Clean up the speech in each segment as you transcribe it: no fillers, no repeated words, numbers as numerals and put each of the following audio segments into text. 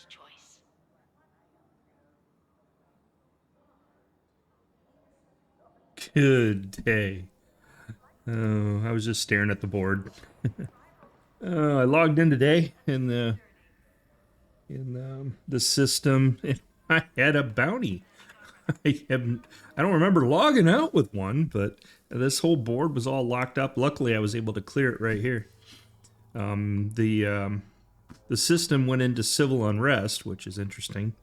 choice. Good day. Oh, I was just staring at the board. I logged in today in the system, and I had a bounty. I don't remember logging out with one, but this whole board was all locked up. Luckily, I was able to clear it right here. The system went into civil unrest, which is interesting.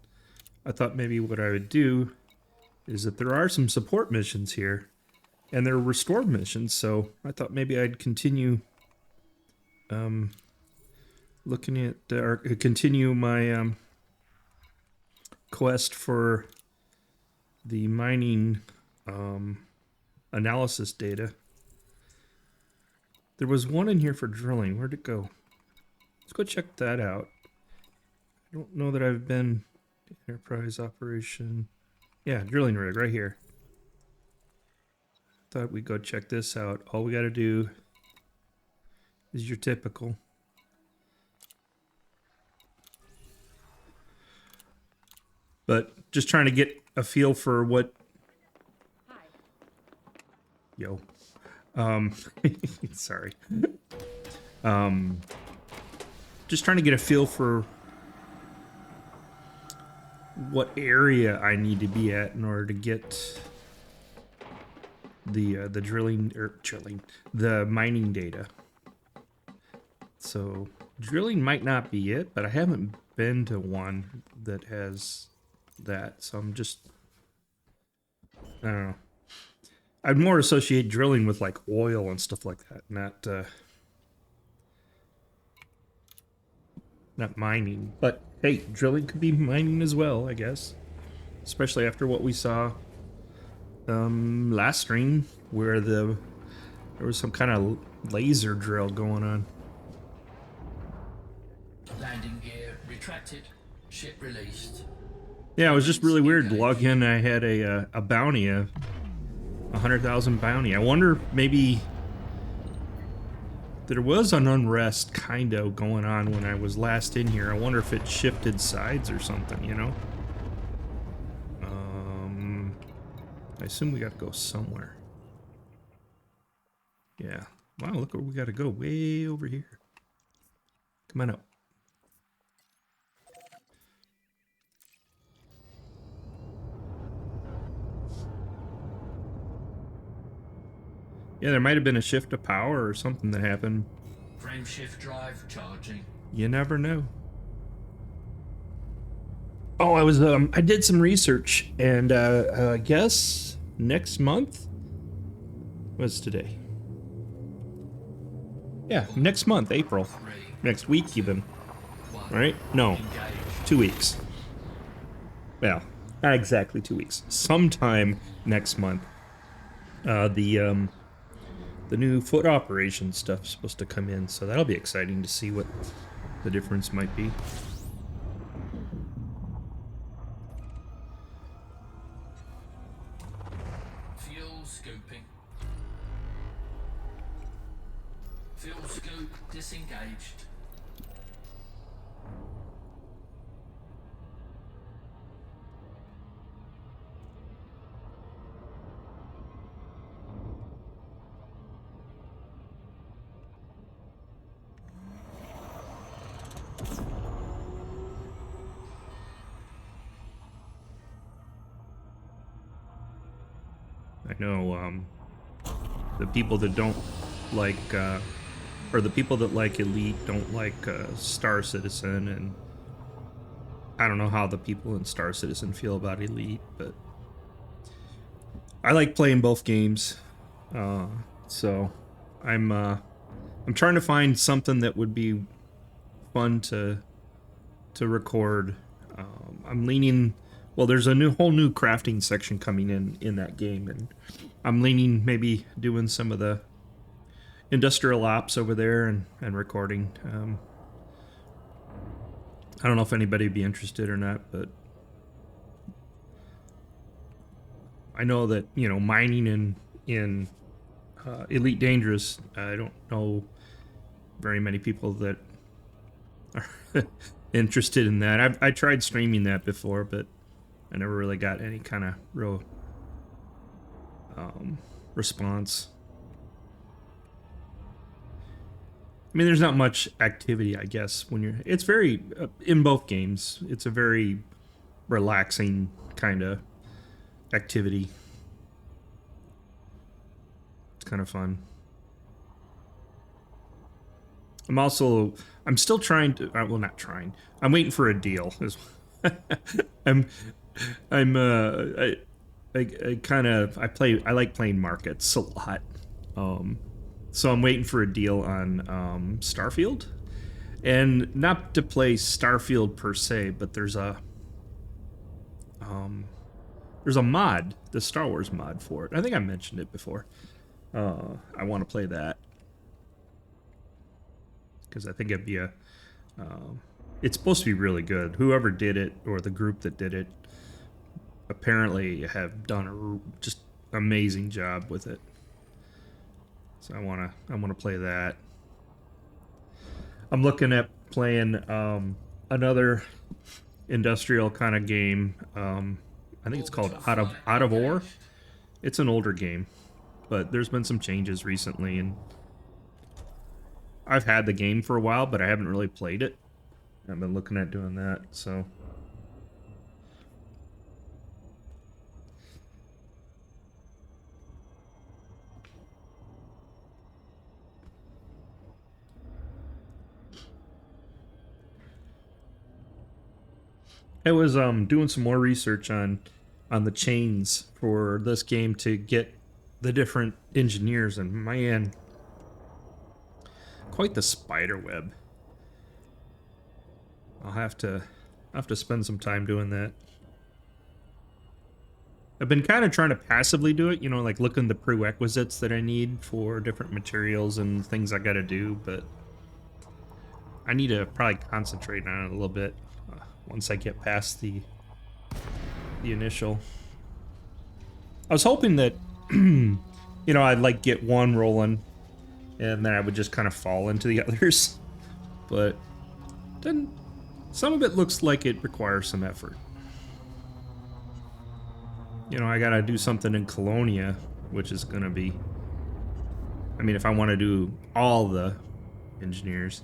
I thought maybe what I would do is that there are some support missions here, and they're restored missions, so I thought maybe I'd continue looking at or continue my quest for the mining analysis data. There was one in here for drilling. Where'd it go? Let's go check that out. I don't know that I've been enterprise operation. Yeah, drilling rig right here. Thought we'd go check this out. All we got to do is your typical. But just trying to get a feel for what. Yo. Sorry. Just trying to get a feel for what area I need to be at in order to get the the mining data. So drilling might not be it, but I haven't been to one that has that, so I'm just, I don't know. I'd more associate drilling with like oil and stuff like that, not mining. But hey, drilling could be mining as well, I guess. Especially after what we saw last stream, where there was some kind of laser drill going on. Landing gear retracted. Ship released. Yeah, it was just really weird to log in. I had a bounty, a 100,000 bounty. I wonder maybe there was an unrest kind of going on when I was last in here. I wonder if it shifted sides or something, you know? I assume we got to go somewhere. Yeah. Wow, look where we got to go. Way over here. Come on up. Yeah, there might have been a shift of power or something that happened. Frame shift drive charging. You never know. Oh, I did some research, and I guess next month? What's today? Yeah, next month, April. Next week, even. Right? No, 2 weeks. Well, not exactly 2 weeks. Sometime next month. The new foot operation stuff's supposed to come in, so that'll be exciting to see what the difference might be. Fuel scooping. Fuel scoop disengaged. I know, the people that don't like, or the people that like Elite don't like Star Citizen, and I don't know how the people in Star Citizen feel about Elite, but I like playing both games, so I'm trying to find something that would be fun to record. I'm leaning. Well, there's a whole new crafting section coming in that game, and I'm leaning maybe doing some of the industrial ops over there and recording. I don't know if anybody would be interested or not, but I know that, you know, mining in Elite Dangerous, I don't know very many people that are interested in that. I tried streaming that before, but I never really got any kind of real response. I mean, there's not much activity, I guess, when you're... It's very... in both games, it's a very relaxing kind of activity. It's kind of fun. I'm still trying to... well, not trying. I'm waiting for a deal. I like playing markets a lot. So I'm waiting for a deal on Starfield, and not to play Starfield per se, but there's a mod, the Star Wars mod for it. I think I mentioned it before. I want to play that because I think it'd be a. It's supposed to be really good. Whoever did it, or the group that did it, apparently have done a just amazing job with it. So I wanna play that. I'm looking at playing another industrial kind of game. I think it's called Out of Ore. It's an older game, but there's been some changes recently, and I've had the game for a while, but I haven't really played it. I've been looking at doing that, so. I was doing some more research on the chains for this game to get the different engineers, and man, quite the spider web. I'll have to spend some time doing that. I've been kind of trying to passively do it, you know, like looking the prerequisites that I need for different materials and things I got to do, but I need to probably concentrate on it a little bit once I get past the initial. I was hoping that you know, I'd like get one rolling and then I would just kind of fall into the others, but then some of it looks like it requires some effort. You know, I gotta do something in Colonia, which is gonna be, I mean, if I want to do all the engineers.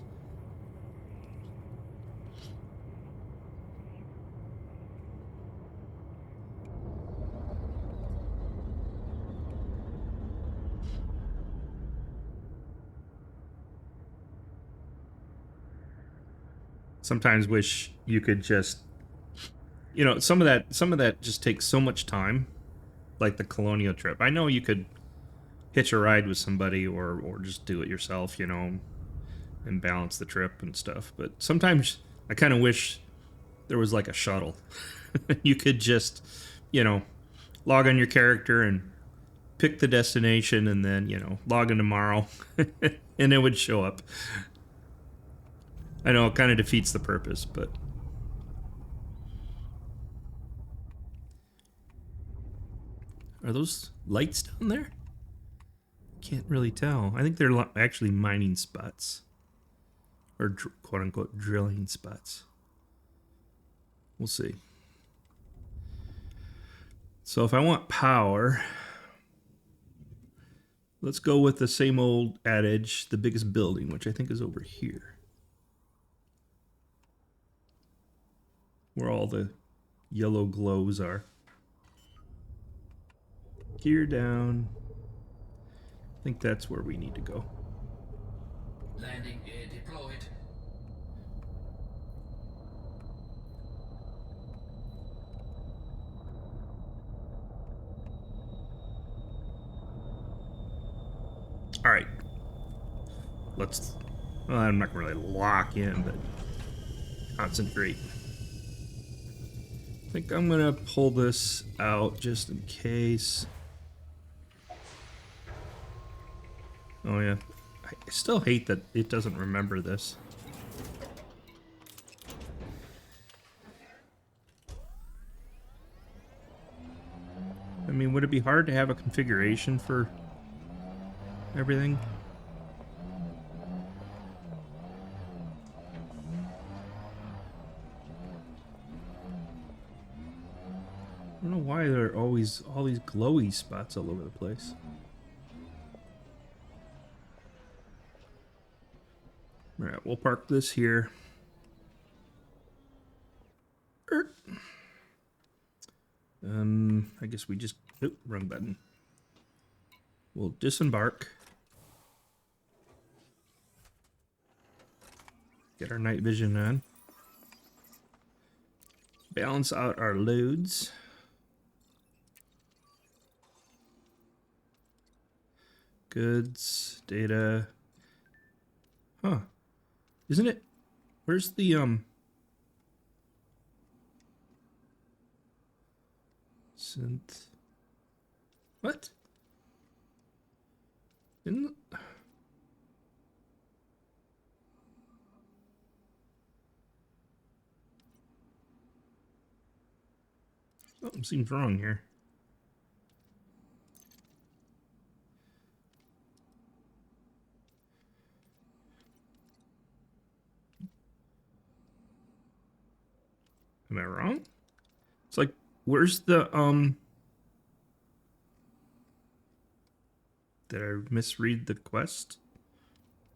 Sometimes wish you could just, you know, some of that just takes so much time, like the Colonial trip. I know you could hitch a ride with somebody or just do it yourself, you know, and balance the trip and stuff. But sometimes I kind of wish there was like a shuttle. You could just, you know, log on your character and pick the destination and then, you know, log in tomorrow and it would show up. I know it kind of defeats the purpose, but are those lights down there? Can't really tell. I think they're actually mining spots, or quote unquote drilling spots. We'll see. So if I want power, let's go with the same old adage, the biggest building, which I think is over here, where all the yellow glows are. Gear down. I think that's where we need to go. Landing gear deployed. All right. Let's, well, I'm not gonna really lock in, but concentrate. I think I'm gonna pull this out just in case. Oh yeah, I still hate that it doesn't remember this. I mean, would it be hard to have a configuration for everything? don't know why there are always all these glowy spots all over the place. Alright, we'll park this here. I guess we just... Oh, wrong button. We'll disembark. Get our night vision on. Balance out our loads. Goods, data. Huh. Isn't it? Where's the, synth? What? Isn't... Something seems wrong here. Am I wrong? It's like, where's the, did I misread the quest?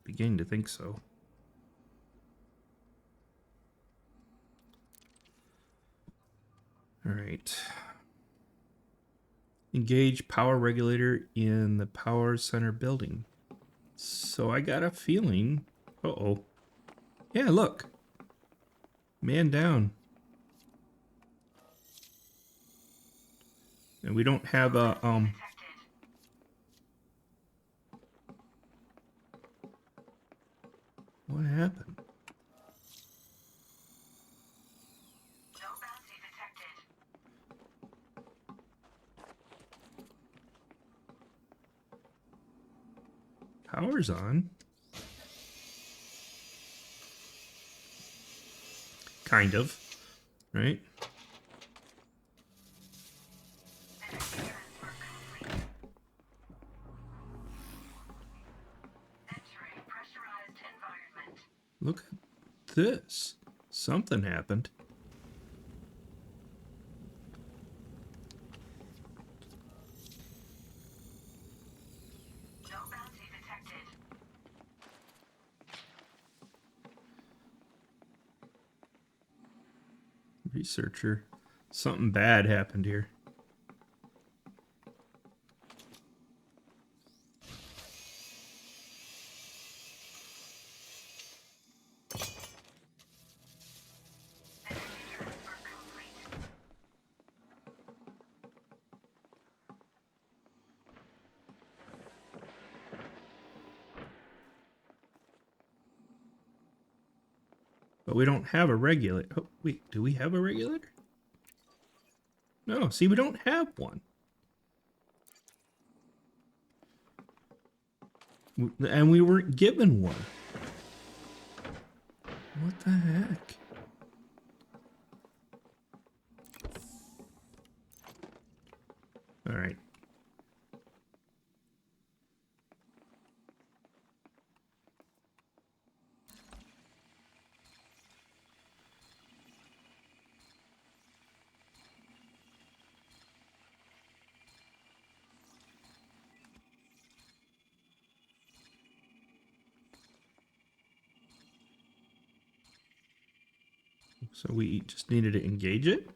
Beginning to think so. All right. Engage power regulator in the power center building. So I got a feeling. Uh-oh. Yeah, look. Man down. And we don't have a, what happened? Power's on. Kind of. Right? Look at this. Something happened. No bounty detected. Researcher. Something bad happened here. But we don't have a regulator. Oh, wait, do we have a regulator? No, see, we don't have one. And we weren't given one. What the heck? All right. So we just needed to engage it?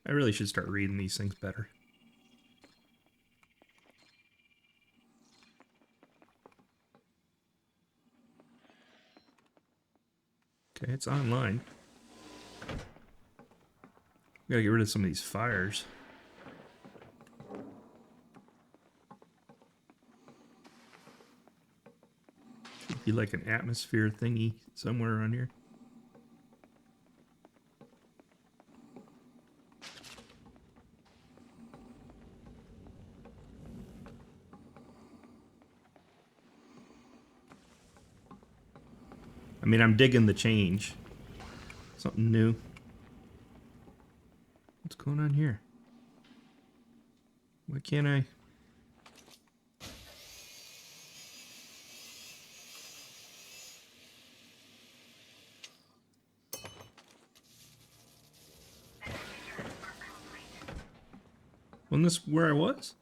I really should start reading these things better. Okay, it's online. We gotta get rid of some of these fires. Should be like an atmosphere thingy somewhere around here. I mean, I'm digging the change. Something new. What's going on here? Why can't I? Wasn't this where I was?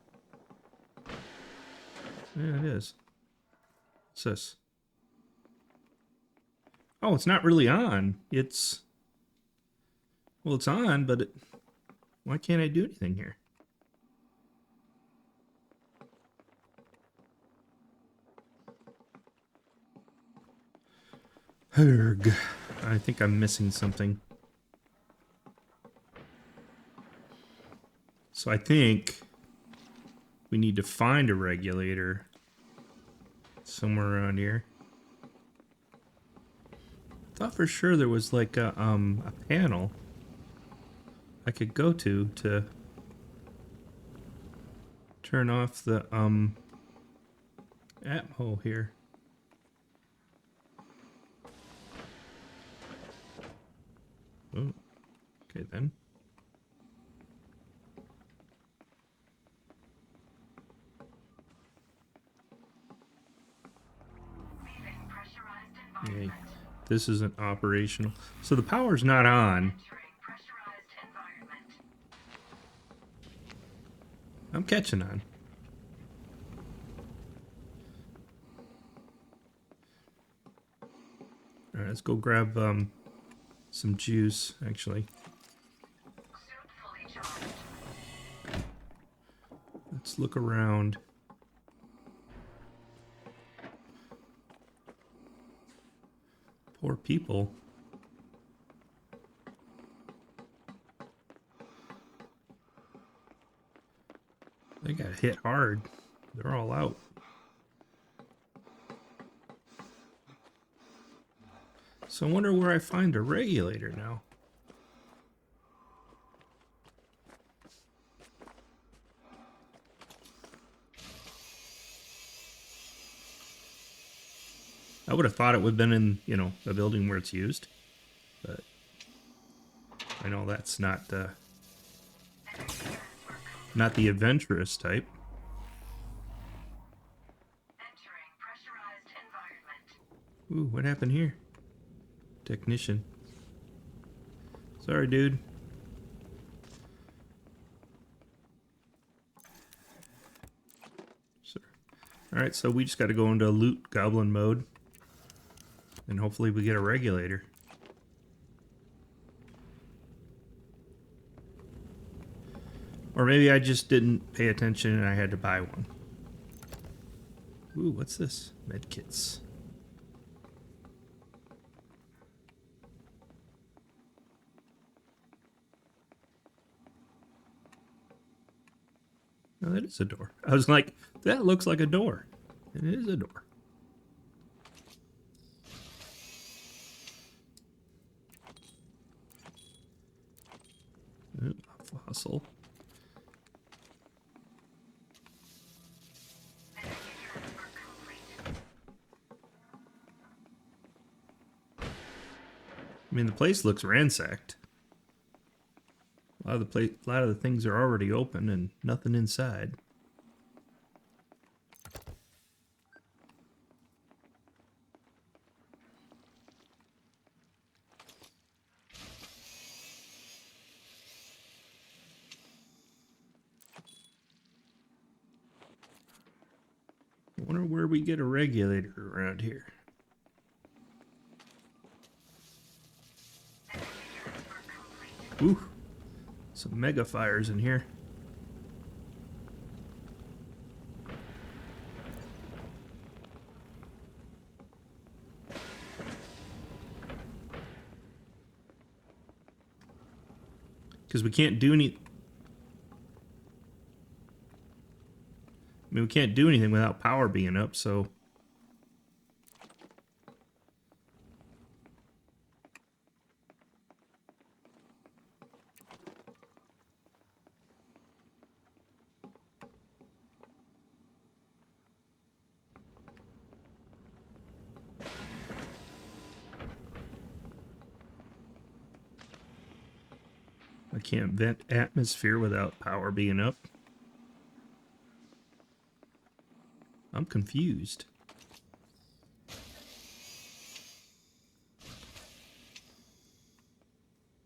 Yeah, it is. What's this? Oh, it's not really on. It's... Well, it's on, but it... Why can't I do anything here? Herg. I think I'm missing something. So I think we need to find a regulator somewhere around here. I thought for sure there was like a panel I could go to turn off the atmo here. Oh, okay then. Okay, this isn't operational. So the power's not on. I'm catching on. Alright, let's go grab some juice, actually. Let's look around. Poor people. They got hit hard. They're all out. So I wonder where I find a regulator now. I would have thought it would have been in, you know, the building where it's used. But I know that's not the adventurous type. Ooh, what happened here? Technician. Sorry, dude. Alright, so we just got to go into loot goblin mode. And hopefully we get a regulator. Or maybe I just didn't pay attention and I had to buy one. Ooh, what's this? Medkits. Oh, that is a door. I was like, that looks like a door. It is a door. Ooh, a fossil. I mean, the place looks ransacked. A lot of the things are already open and nothing inside. I wonder where we get a regulator around here. Ooh, some mega fires in here. Because we can't do any... I mean, we can't do anything without power being up, so... I can't vent atmosphere without power being up. I'm confused.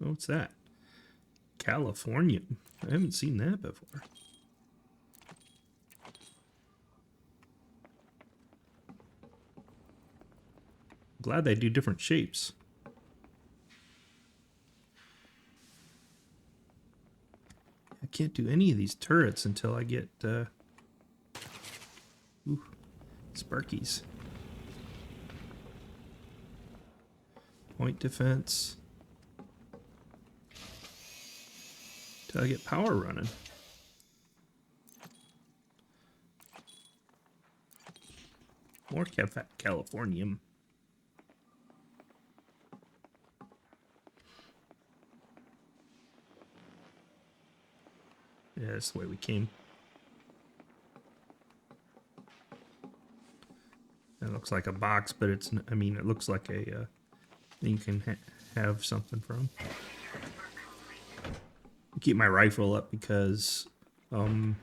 Oh, what's that? Californian. I haven't seen that before. Glad they do different shapes. I can't do any of these turrets until I get Sparkies. Point defense. Till I get power running. More Californium. Yeah, that's the way we came. It looks like a box, but it's, I mean, it looks like a thing you can have something from. Keep my rifle up because I'm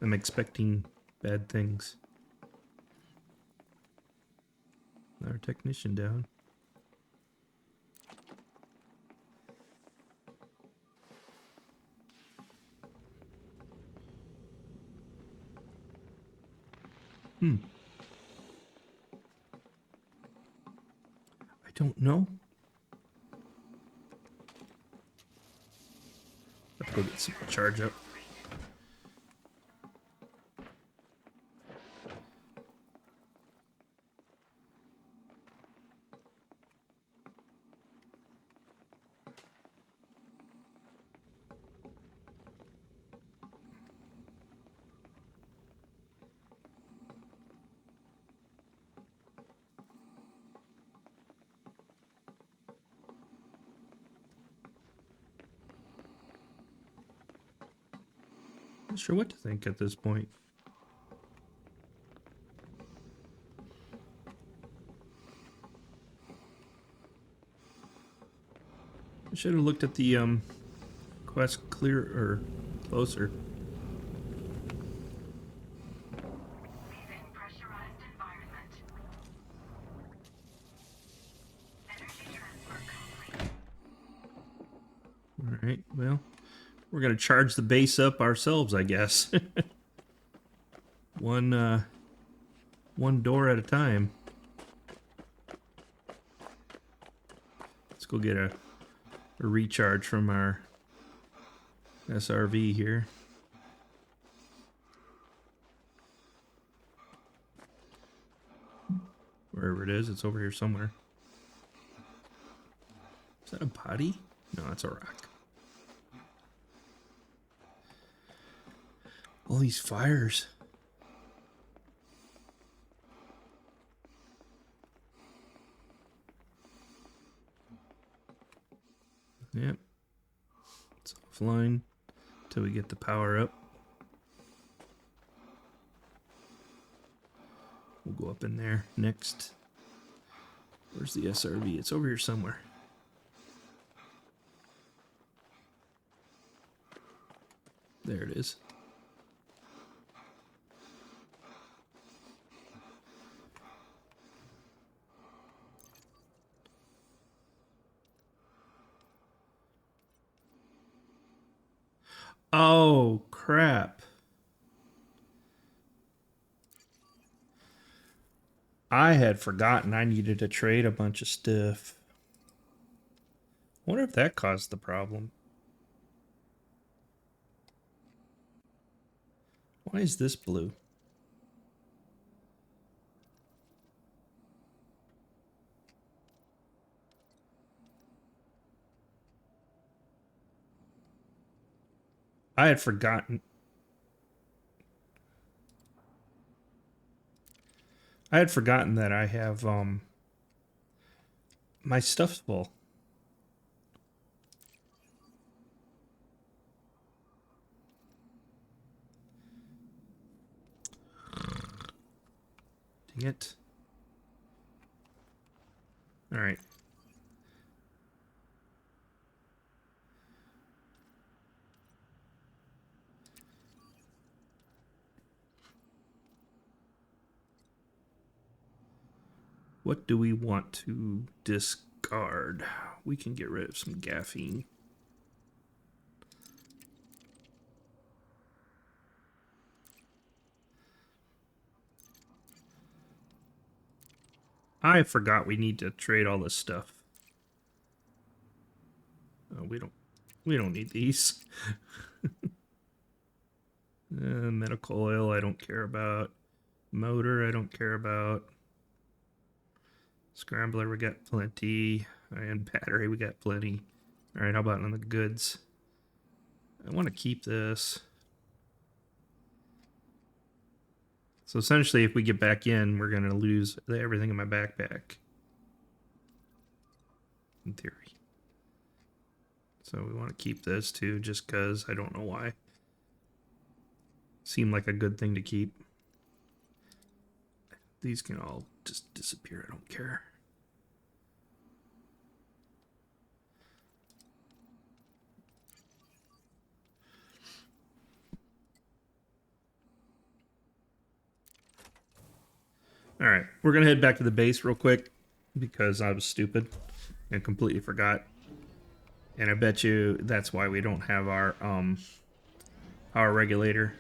expecting bad things. Our technician down. I don't know. Let's go get some charge up. Not sure what to think at this point. I should have looked at the quest clear or closer. Leaving pressurized environment. Energy transfer complete. All right, well, we're gonna charge the base up ourselves, I guess. One door at a time. Let's go get a recharge from our SRV here. Wherever it is, it's over here somewhere. Is that a body? No, that's a rock. All these fires. Yep. It's offline till we get the power up. We'll go up in there next. Where's the SRV? It's over here somewhere. There it is. Oh, crap. I had forgotten I needed to trade a bunch of stuff. I wonder if that caused the problem. Why is this blue? I had forgotten. I had forgotten that I have my stuff's full. Dang it. All right. What do we want to discard? We can get rid of some caffeine. I forgot we need to trade all this stuff. Oh, we don't need these. Medical oil, I don't care about. Motor, I don't care about. Scrambler, we got plenty. And battery, we got plenty. All right, how about on the goods? I want to keep this. So essentially, if we get back in, we're going to lose everything in my backpack. In theory. So we want to keep this too, just because I don't know why. Seemed like a good thing to keep. These can all just disappear, I don't care. Alright, we're going to head back to the base real quick because I was stupid and completely forgot. And I bet you that's why we don't have our power regulator.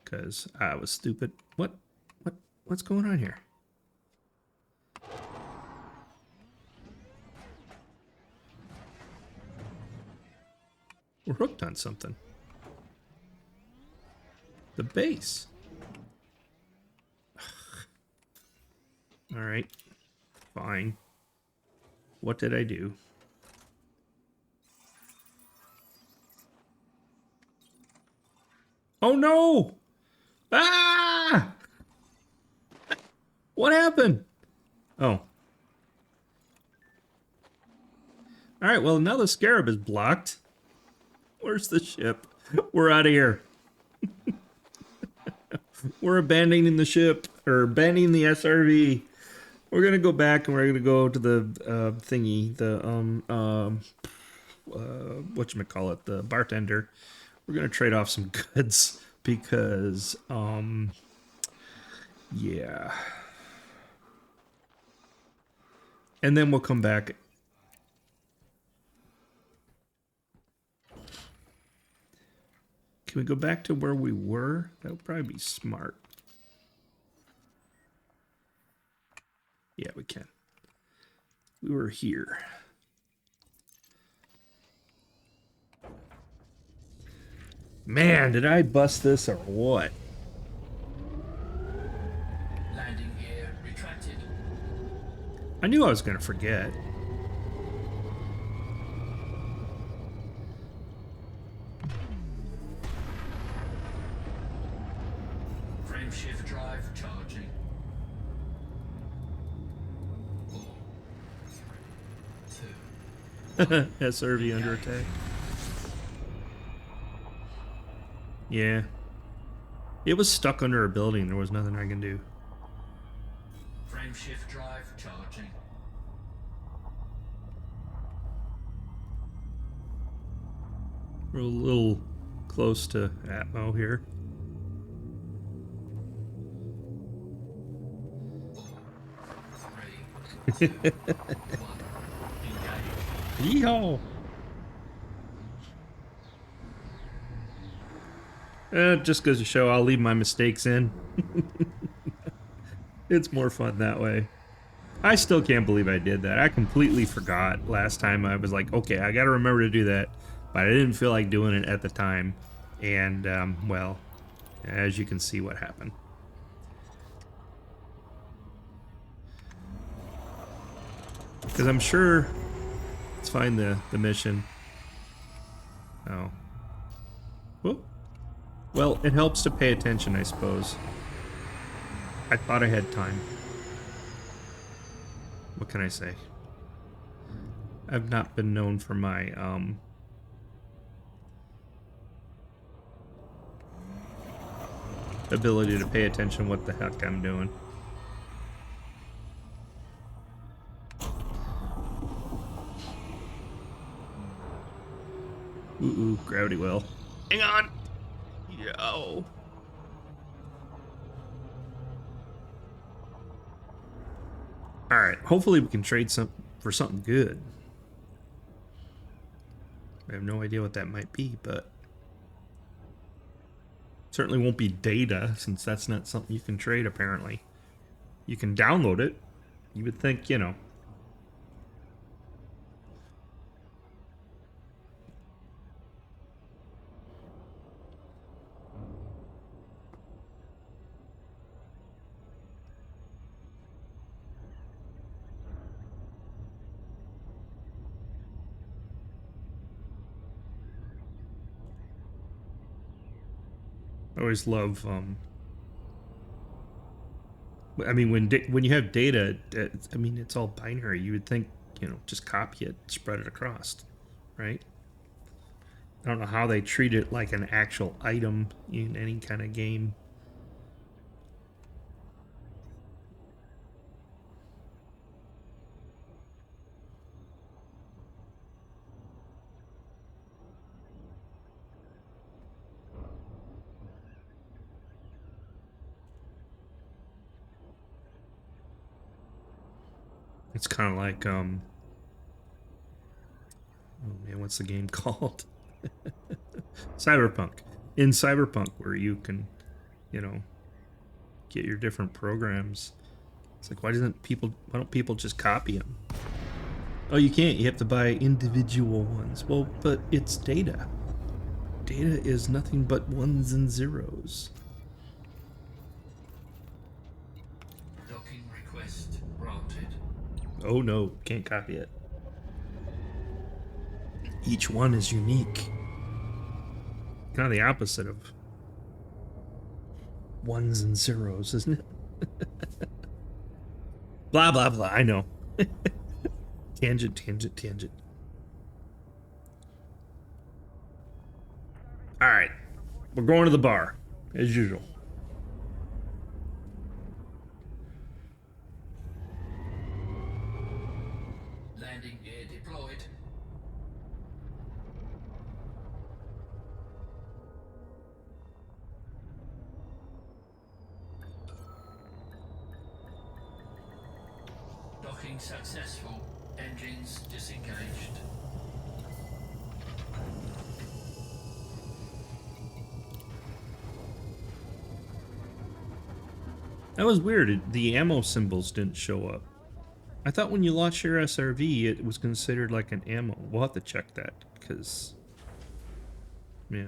Because I was stupid. What's going on here? We're hooked on something. The base. Alright. Fine. What did I do? Oh no! Ah! What happened? Oh. Alright, well now the Scarab is blocked. Where's the ship? We're out of here. We're abandoning the ship. Or abandoning the SRV. We're gonna go back and we're gonna go to the thingy. The whatchamacallit, the bartender. We're gonna trade off some goods because yeah. And then we'll come back. Can we go back to where we were? That would probably be smart. Yeah, we can. We were here. Man, did I bust this or what? Landing gear retracted. I knew I was going to forget. Frame shift drive charging. 4, 3, 2. SRV under attack. Yeah. It was stuck under a building. There was nothing I can do. Frame shift drive charging. We're a little close to Atmo here. 4, 3, 2, 1. Engage. Yeehaw! Just goes to show I'll leave my mistakes in. It's more fun that way. I still can't believe I did that. I completely forgot last time. I was like, okay, I gotta remember to do that. But I didn't feel like doing it at the time. And, well, as you can see what happened. Because I'm sure... Let's find the mission. Oh. Whoop. Well, it helps to pay attention, I suppose. I thought I had time. What can I say? I've not been known for my, ability to pay attention what the heck I'm doing. Ooh, gravity well. Hang on! Yo! Alright, hopefully we can trade some for something good. I have no idea what that might be, but... Certainly won't be data, since that's not something you can trade, apparently. You can download it, You would think, you know. I always love, I mean, when you have data, I mean, it's all binary. You would think, you know, just copy it, spread it across, right? I don't know how they treat it like an actual item in any kind of game. It's kind of like, oh man, what's the game called? Cyberpunk. In Cyberpunk, where you can, you know, get your different programs. It's like, why don't people just copy them? Oh, you can't. You have to buy individual ones. Well, but it's data. Data is nothing but ones and zeros. Docking request granted. Oh no, can't copy it. Each one is unique. Kind of the opposite of ones and zeros, isn't it? Blah, blah, blah. I know. Tangent, tangent, tangent. All right. We're going to the bar, as usual. Landing gear deployed. Docking successful. Engines disengaged. That was weird. The ammo symbols didn't show up. I thought when you launched your SRV, it was considered like an ammo. We'll have to check that, because... yeah.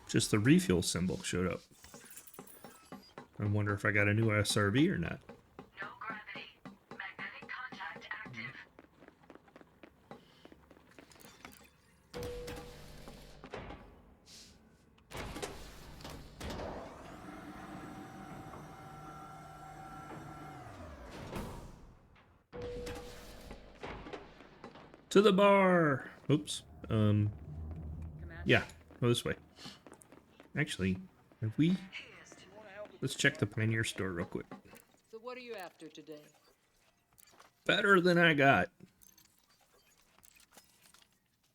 Just the refuel symbol showed up. I wonder if I got a new SRV or not. No gravity. Magnetic contact active. To the bar! Oops. Yeah, go this way. Actually, have we... let's check the Pioneer store real quick. So what are you after today? Better than I got.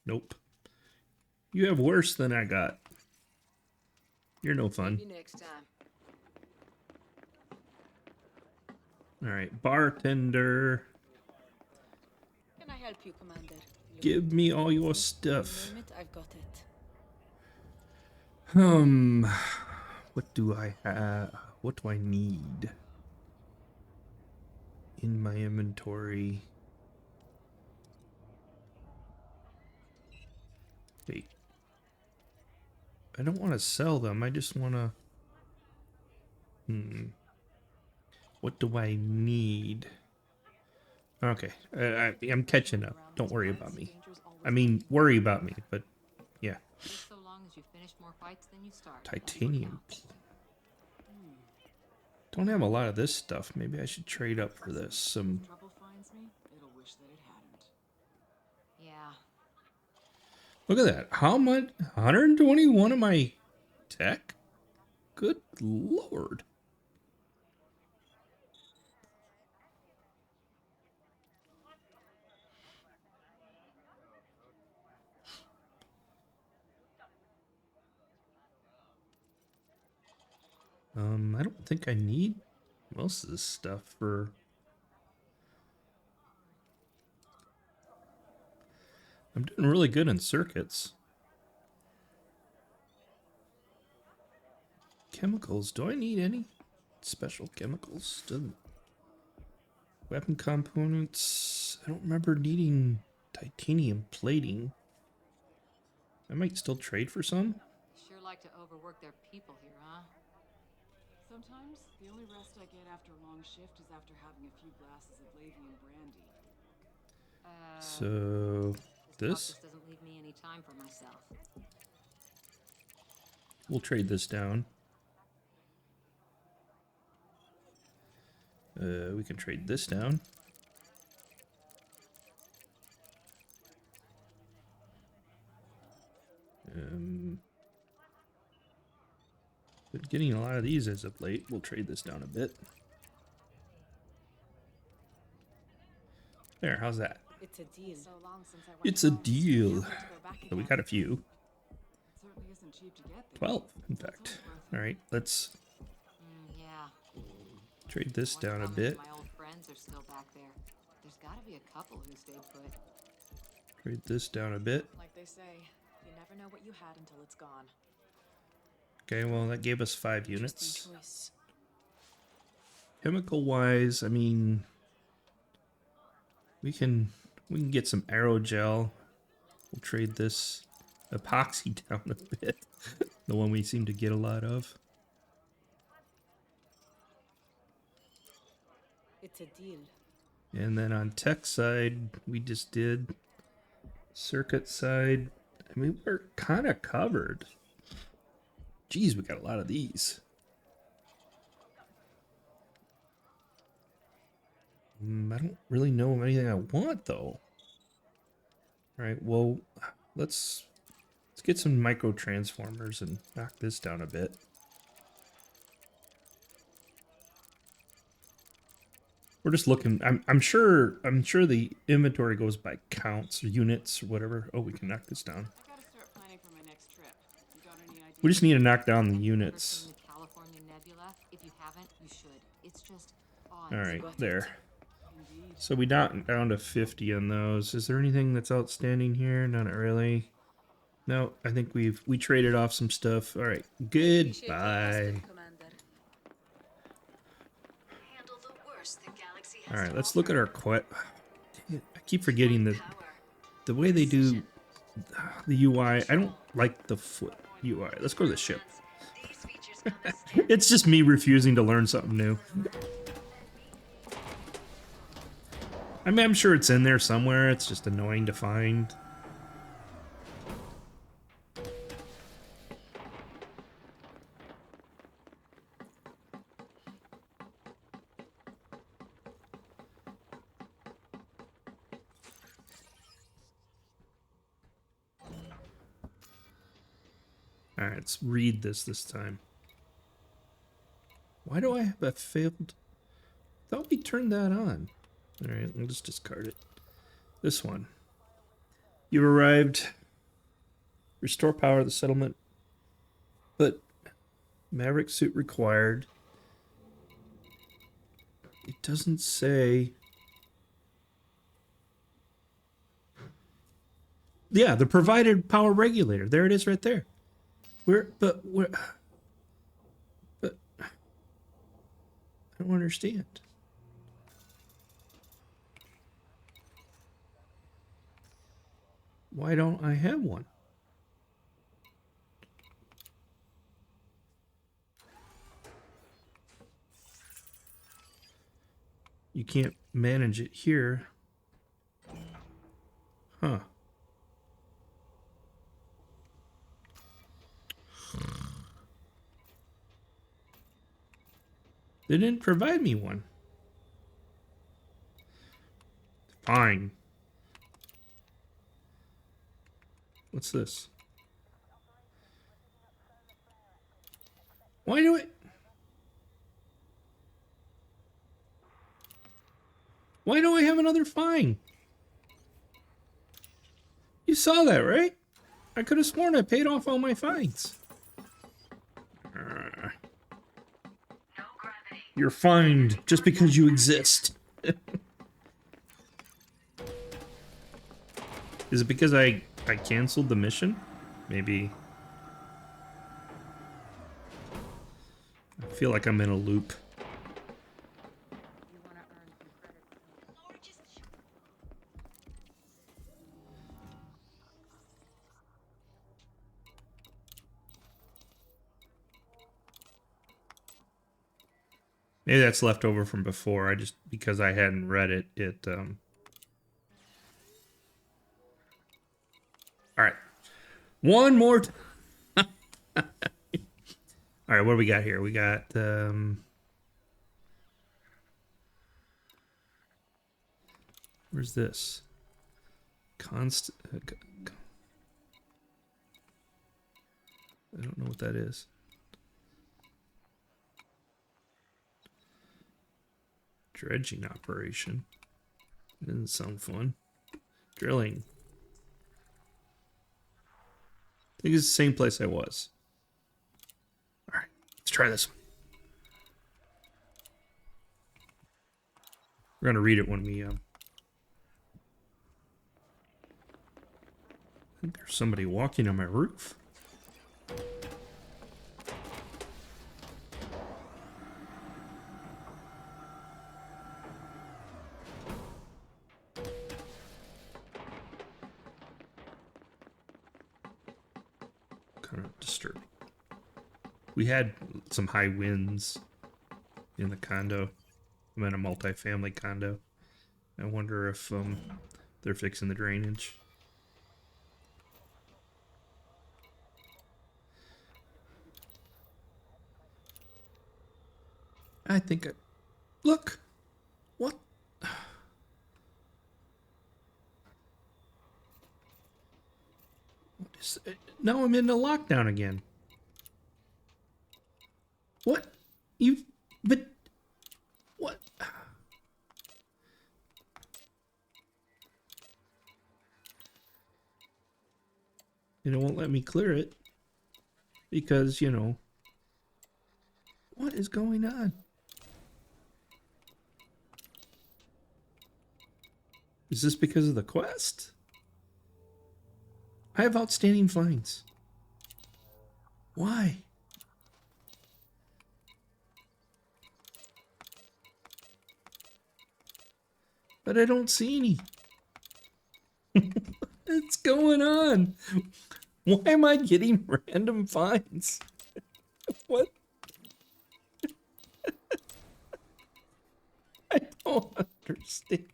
Nope. You have worse than I got. You're no fun. Maybe next time. Alright, bartender. Can I help you, Commander? Give me all your stuff. Name it, I've got it. What do I have? What do I need in my inventory? Wait. I don't want to sell them. I just want to... What do I need? Okay. I'm catching up. Don't worry about me. I mean, worry about me, but yeah. Just so long as you finish more fights than you start. Titanium. Don't have a lot of this stuff. Maybe I should trade up for this. Some... Trouble finds me, it'll wish that it hadn't. Yeah. Look at that. How much? 121 of my tech? Good lord. I don't think I need most of this stuff for... I'm doing really good in circuits. Chemicals. Do I need any special chemicals? Doesn't. Weapon components. I don't remember needing titanium plating. I might still trade for some. Sure like to overwork their people here, huh? Sometimes the only rest I get after a long shift is after having a few glasses of Lavian brandy. So This this, doesn't leave me any time for myself. we'll trade this down. We can trade this down. Been getting a lot of these as of late. We'll trade this down a bit. There, how's that? It's a deal. So long since I went It's a home. deal. Can't wait to go back So we again. got a few. It certainly isn't cheap to get there. 12, in So it's fact. always worth it. Alright, let's Yeah. trade this Wonder down a how many of bit. my old friends are still back there. There's gotta be a couple who stayed put. Trade this down a bit. Like they say, you never know what you had until it's gone. Okay, well, that gave us 5 units. Interesting choice. Chemical wise, I mean, we can get some aerogel. We'll trade this epoxy down a bit. The one we seem to get a lot of. It's a deal. And then on tech side, we just did circuit side. I mean, we're kind of covered. Geez, we got a lot of these. I don't really know of anything I want though. All right, well, let's get some micro transformers and knock this down a bit. We're just looking. I'm sure the inventory goes by counts or units or whatever. Oh, we can knock this down. I gotta start planning for my next trip. You got any ideas? We just need to knock down the Ever units. seen the California Nebula? If you haven't, you should. It's just All right, awe-inspiring. there. Indeed. So we knocked down to 50 on those. Is there anything that's outstanding here? Not really. No, I think we traded off some stuff. All right, Appreciate your goodbye. wisdom, Commander. Handle the worst the galaxy All has right, to let's look at offer. our quest. I keep forgetting Power. the way they do the UI. I don't like the foot UI. Let's go to the ship. These features come as standard. It's just me refusing to learn something new. I mean, I'm sure it's in there somewhere. It's just annoying to find. All right, let's read this time. Why do I have a failed? Thought we turned that on. All right, we'll just discard it. This one. You've arrived. Restore power to the settlement. But Maverick suit required. It doesn't say. Yeah, the provided power regulator. There it is right there. But I don't understand. Why don't I have one? You can't manage it here. Huh. They didn't provide me one. Fine. What's this? Why do it? Why do I have another fine? You saw that, right? I could have sworn I paid off all my fines. No gravity. You're fined just because you exist. Is it because I canceled the mission? Maybe. feel like I'm in a loop. Maybe that's left over from before. I just, because I hadn't read it, all right. One more. All right, what do we got here? We got, where's this? Constant. I don't know what that is. Dredging operation. Doesn't sound fun. Drilling. I think it's the same place I was. Alright, let's try this one. We're gonna read it when we I think there's somebody walking on my roof. Kind of disturbing. We had some high winds in the condo. I'm in a multi-family condo. I wonder if they're fixing the drainage. I think look! What? What is it? Now I'm in the lockdown again. What? But what? And it won't let me clear it because, you know, what is going on? Is this because of the quest? I have outstanding fines. Why? But I don't see any. What's going on? Why am I getting random fines? What? I don't understand.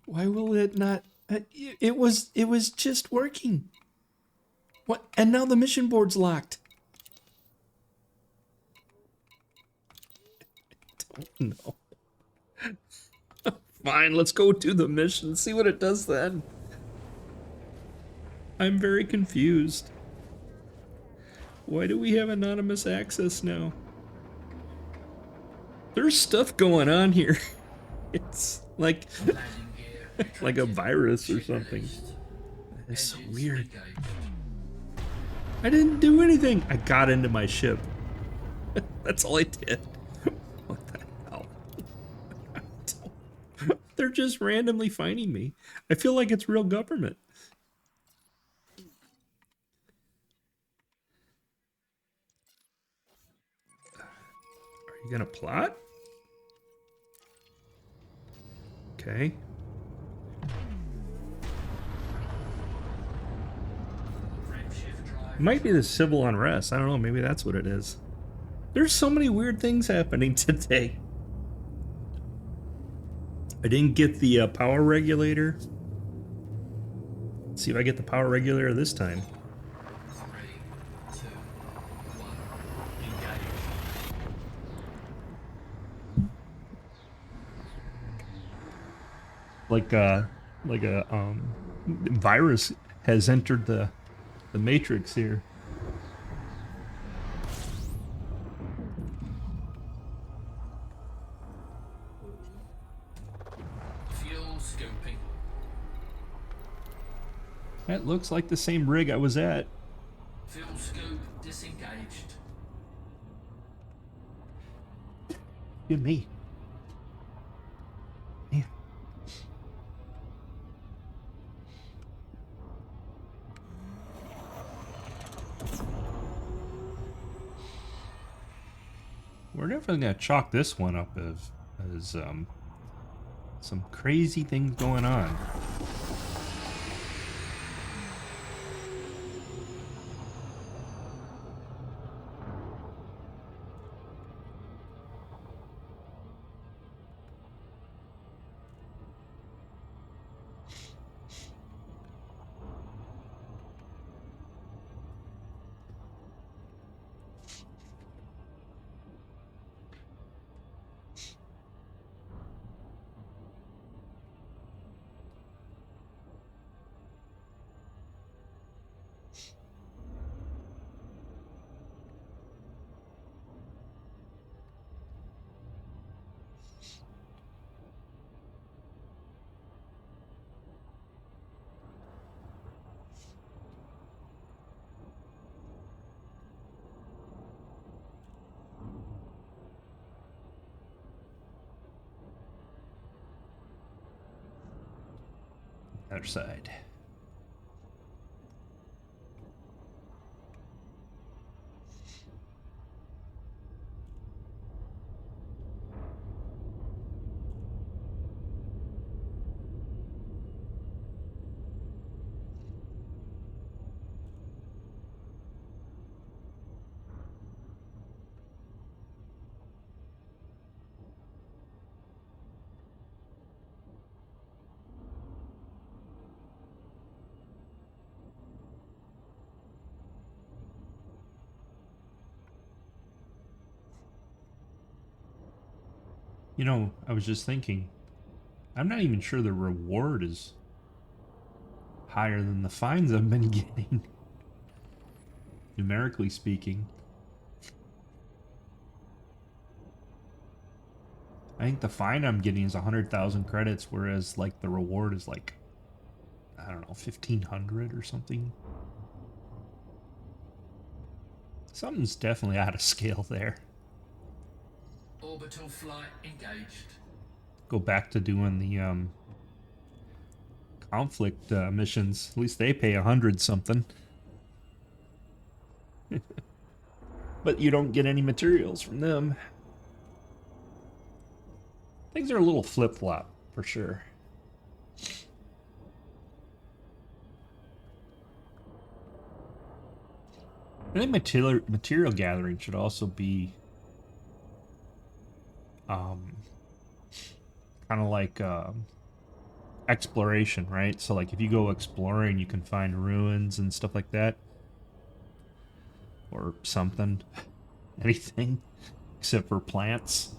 Why will it not? It was just working. What? And now the mission board's locked. I don't know. Fine, let's go do the mission, see what it does then. I'm very confused. Why do we have anonymous access now? There's stuff going on here. It's like like a virus or something. It's so weird. I didn't do anything. I got into my ship. That's all I did. What the hell? They're just randomly finding me. I feel like it's real government. Are you gonna plot? Okay. Might be the civil unrest. I don't know. Maybe that's what it is. There's so many weird things happening today. I didn't get the power regulator. Let's see if I get the power regulator this time. 3, 2, 1, engage. Like a virus has entered the matrix here. Fuel scooping. That looks like the same rig I was at. Fuel scoop disengaged. Give me. Man. We're definitely gonna chalk this one up as some crazy things going on. Other side. You know, I was just thinking, I'm not even sure the reward is higher than the fines I've been getting, numerically speaking. I think the fine I'm getting is 100,000 credits, whereas like the reward is like, I don't know, 1,500 or something. Something's definitely out of scale there. Orbital flight engaged. Go back to doing the conflict missions. At least they pay 100 something. But you don't get any materials from them. Things are a little flip-flop, for sure. I think material gathering should also be kind of like exploration, right? So like if you go exploring, you can find ruins and stuff like that. Or something. Anything. Except for plants.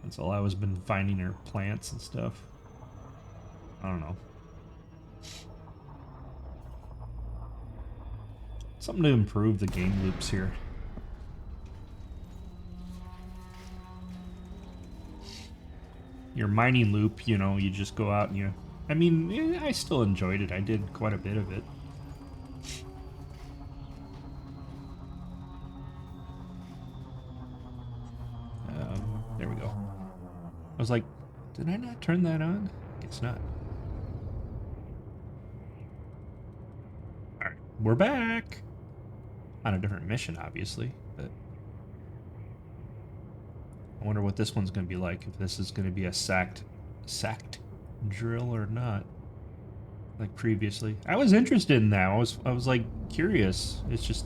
That's all I was been finding are plants and stuff. I don't know. Something to improve the game loops here. Your mining loop, you know, you just go out and you... I mean, I still enjoyed it. I did quite a bit of it. There we go. I was like, did I not turn that on? Guess not. Alright, we're back! On a different mission, obviously, but... I wonder what this one's going to be like, if this is going to be a sacked drill or not. Like previously. I was interested in that. I was like curious. It's just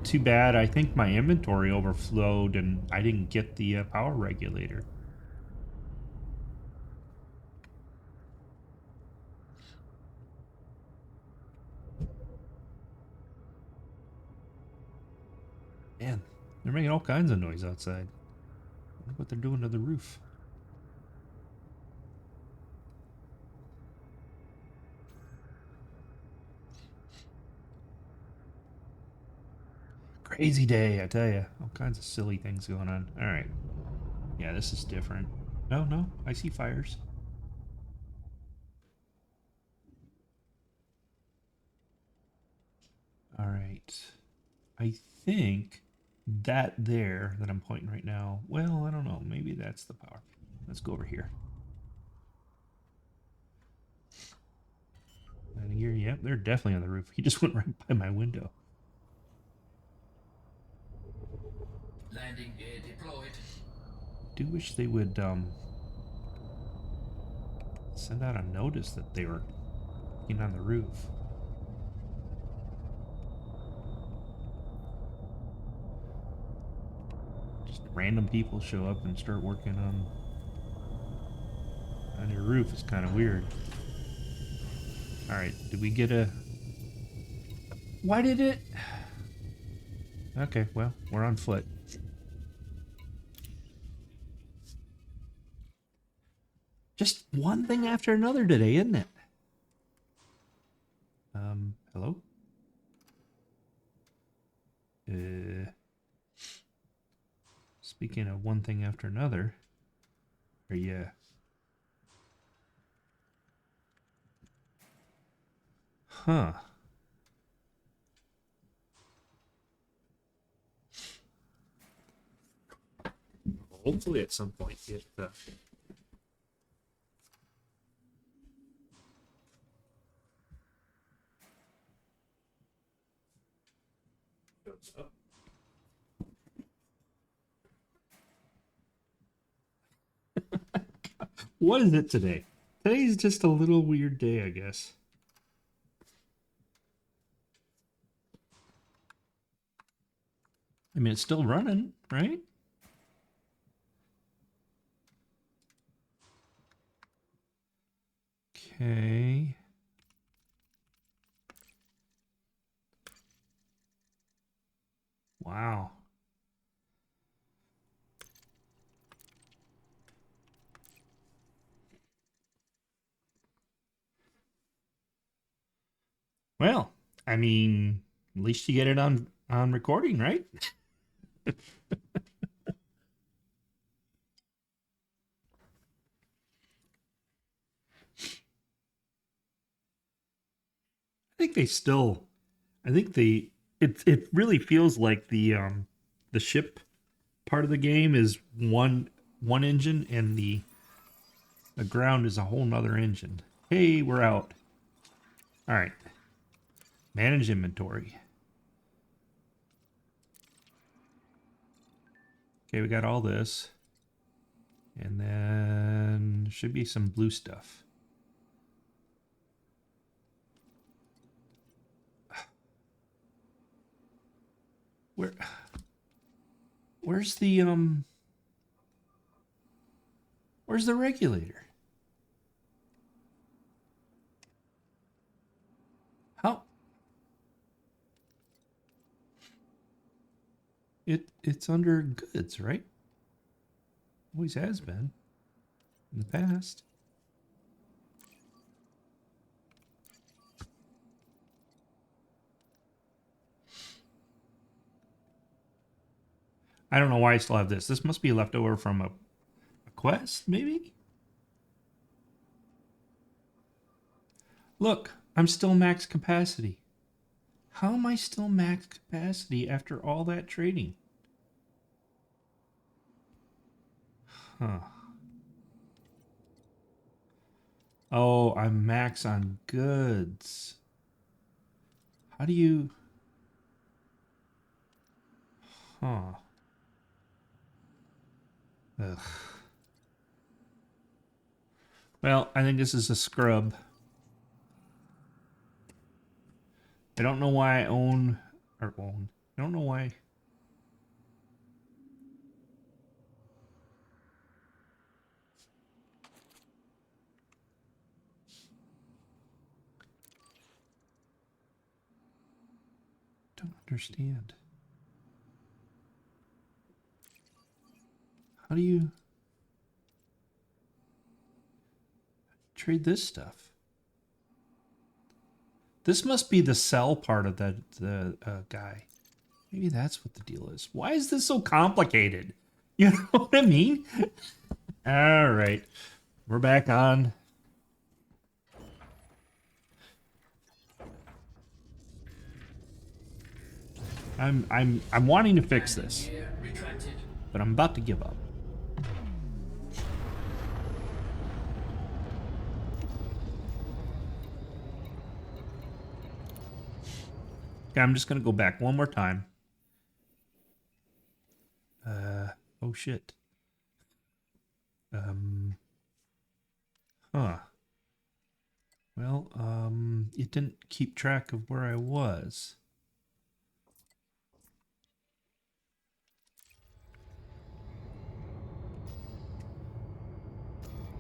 too bad. I think my inventory overflowed and I didn't get the power regulator. Man, they're making all kinds of noise outside. I wonder what they're doing to the roof. Crazy day, I tell you. All kinds of silly things going on. Alright. Yeah, this is different. No, I see fires. Alright. I think that there that I'm pointing right now, well, I don't know. Maybe that's the power. Let's go over here. And here, yep, they're definitely on the roof. He just went right by my window. Landing gear deployed. do wish they would send out a notice that they were working on the roof. Just random people show up and start working on your roof. It's kind of weird. All right, did we get a... Why did it... Okay, well, we're on foot. Just one thing after another today, isn't it? Hello? Speaking of one thing after another, are you... Huh. Hopefully at some point it goes up. What is it today? Today's just a little weird day, I guess. I mean, it's still running, right? Okay. Wow. Well, I mean, at least you get it on recording, right? I think they still, I think they, it really feels like the ship part of the game is one engine and the ground is a whole nother engine. Hey, we're out. All right. Manage inventory. Okay, we got all this. And then should be some blue stuff. Where's the where's the regulator? How? It's under goods, right? Always has been in the past. I don't know why I still have this. This must be left over from a quest, maybe? Look, I'm still max capacity. How am I still max capacity after all that trading? Huh. Oh, I'm max on goods. How do you... Huh. Ugh. Well, I think this is a scrub. I don't know why I own... Or own. I don't know why... Don't understand. How do you trade this stuff? This must be the sell part of that guy. Maybe that's what the deal is. Why is this so complicated? You know what I mean? All right, we're back on. I'm wanting to fix this, but I'm about to give up. Okay, I'm just gonna go back one more time. Oh shit. Huh. Well, it didn't keep track of where I was.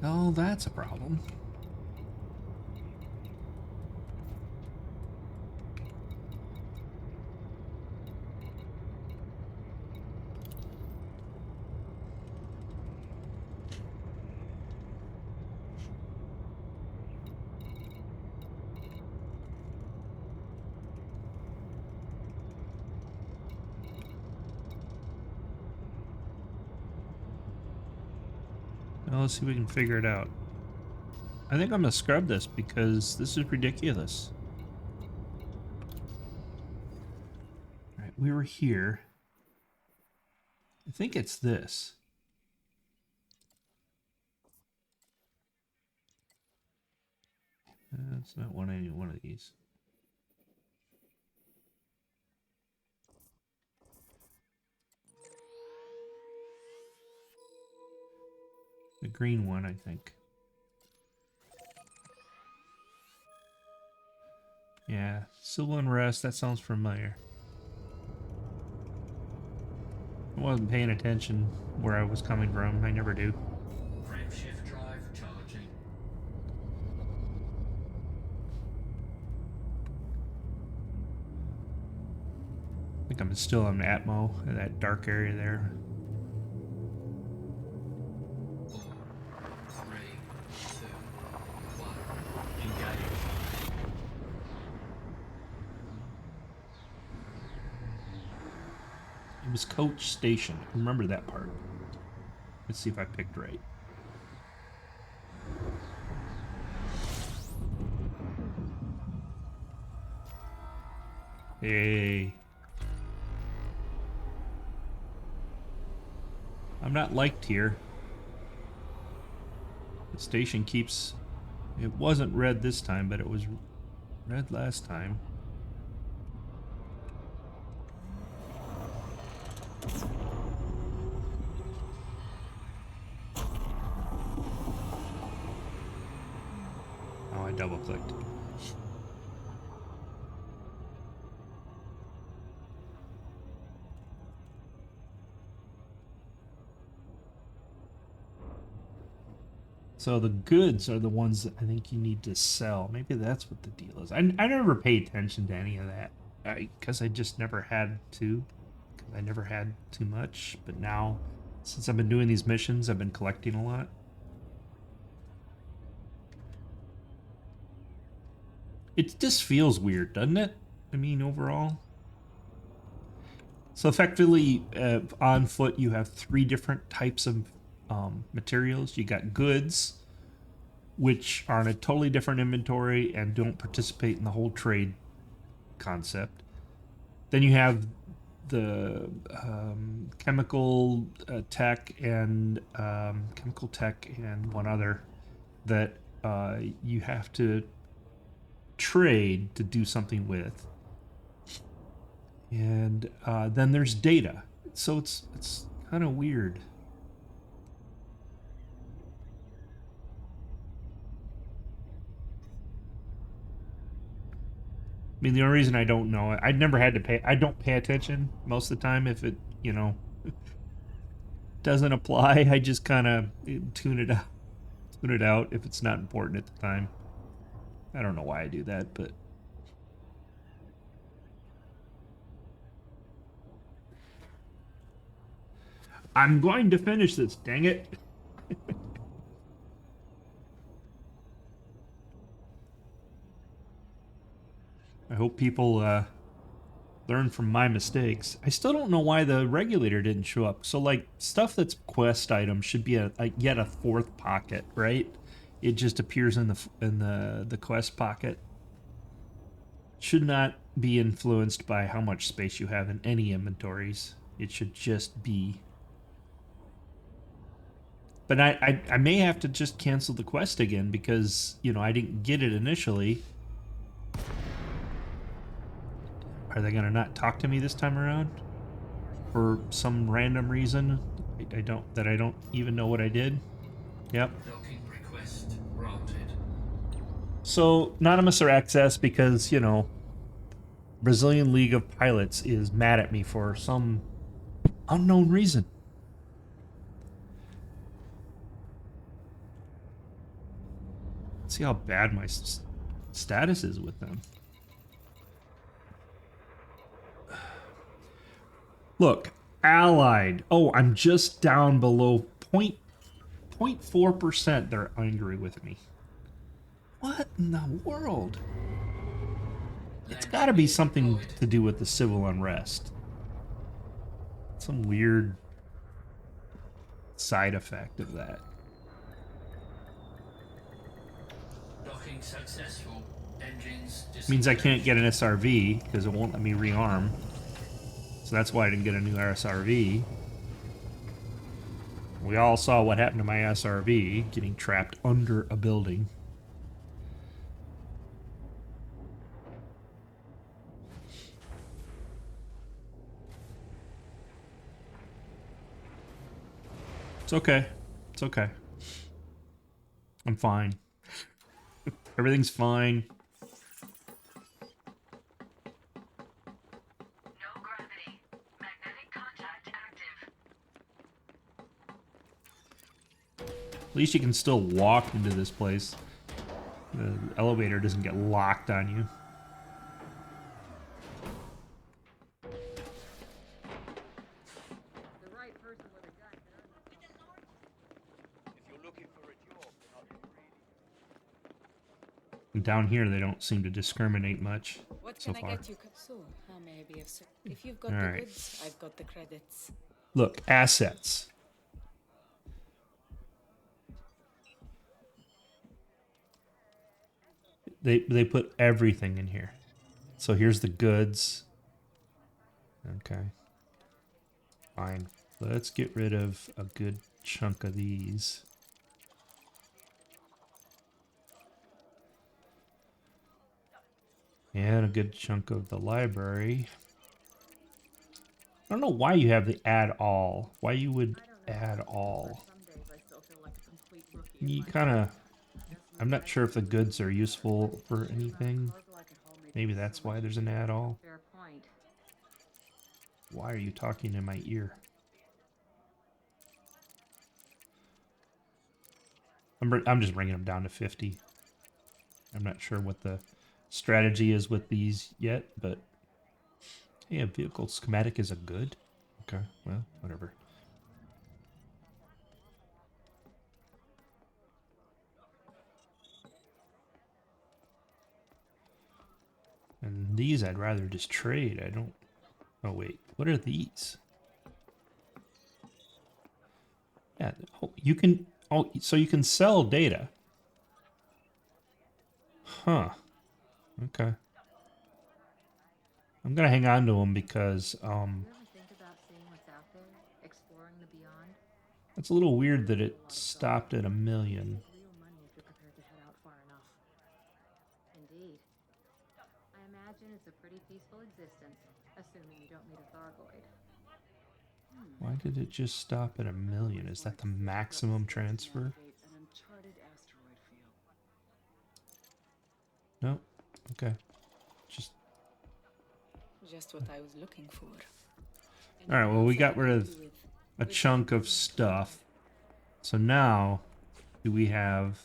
Oh, that's a problem. Well, let's see if we can figure it out. I think I'm gonna scrub this because this is ridiculous. Alright, we were here. I think it's this. It's not any one of these. The green one, I think. Yeah, civil unrest, that sounds familiar. I wasn't paying attention where I was coming from. I never do. Frameshift drive charging. I think I'm still on Atmo in that dark area there. 4, 3, 2, 1. Engage. It was Coach Station. I remember that part. Let's see if I picked right. Hey. I'm not liked here. The station keeps... It wasn't red this time, but it was red last time. Oh, I double-clicked. So the goods are the ones that I think you need to sell. Maybe that's what the deal is. I never pay attention to any of that because I just never had to. Because I never had too much. But now, since I've been doing these missions, I've been collecting a lot. It just feels weird, doesn't it? I mean, overall. So effectively, on foot, you have 3 different types of materials. You got goods, which are in a totally different inventory and don't participate in the whole trade concept. Then you have the chemical tech and one other that you have to trade to do something with. And then there's data. So it's kind of weird. I mean, the only reason I don't know, I'd never had to pay. I don't pay attention most of the time if it, you know, doesn't apply. I just kind of tune it out if it's not important at the time. I don't know why I do that, but I'm going to finish this. Dang it! I hope people learn from my mistakes. I still don't know why the regulator didn't show up. So, like, stuff that's quest items should be yet a 4th pocket, right? It just appears in the quest pocket. Should not be influenced by how much space you have in any inventories. It should just be. But I may have to just cancel the quest again because, you know, I didn't get it initially. Are they going to not talk to me this time around? For some random reason I don't even know what I did? Yep. Docking request granted. So, Anonymous or access because, you know, Brazilian League of Pilots is mad at me for some unknown reason. Let's see how bad my status is with them. Look, allied. Oh, I'm just down below 0.4%. They're angry with me. What in the world? It's got to be something to do with the civil unrest. Some weird side effect of that. Docking successful. Engines Means I can't get an SRV because it won't let me rearm. So that's why I didn't get a new SRV. We all saw what happened to my SRV, getting trapped under a building. It's okay. It's okay. I'm fine. Everything's fine. No gravity. Magnetic contact active. At least you can still walk into this place. The elevator doesn't get locked on you. And down here, they don't seem to discriminate much What so can I far. get you? So, how may I be of service? If you've got All the right. goods, I've got the credits. Look, assets. They put everything in here. So here's the goods. Okay. Fine. Let's get rid of a good chunk of these. And a good chunk of the library. I don't know why you have the add all. Why you would add all. You kind of... I'm not sure if the goods are useful for anything. Maybe that's why there's an add all. Fair point. Why are you talking in my ear? I'm just bringing them down to 50. I'm not sure what the strategy is with these yet, but... Hey, a vehicle schematic is a good? Okay, well, whatever. And these I'd rather just trade. I don't... Oh, wait. What are these? Yeah, oh, you can... Oh, so you can sell data. Huh. Okay. I'm gonna hang on to them because, You ever think about seeing what's out there? Exploring the beyond? it's a little weird that it stopped at 1 million. Real money if you're prepared to head out far enough. Indeed. I imagine it's a pretty peaceful existence, assuming you don't meet a Thargoid. Why did it just stop at 1 million? Is that the maximum transfer? Navigate an uncharted asteroid field. No? Okay. Just... Just what I was looking for. Alright, well, we got rid of a chunk of stuff. So now, do we have...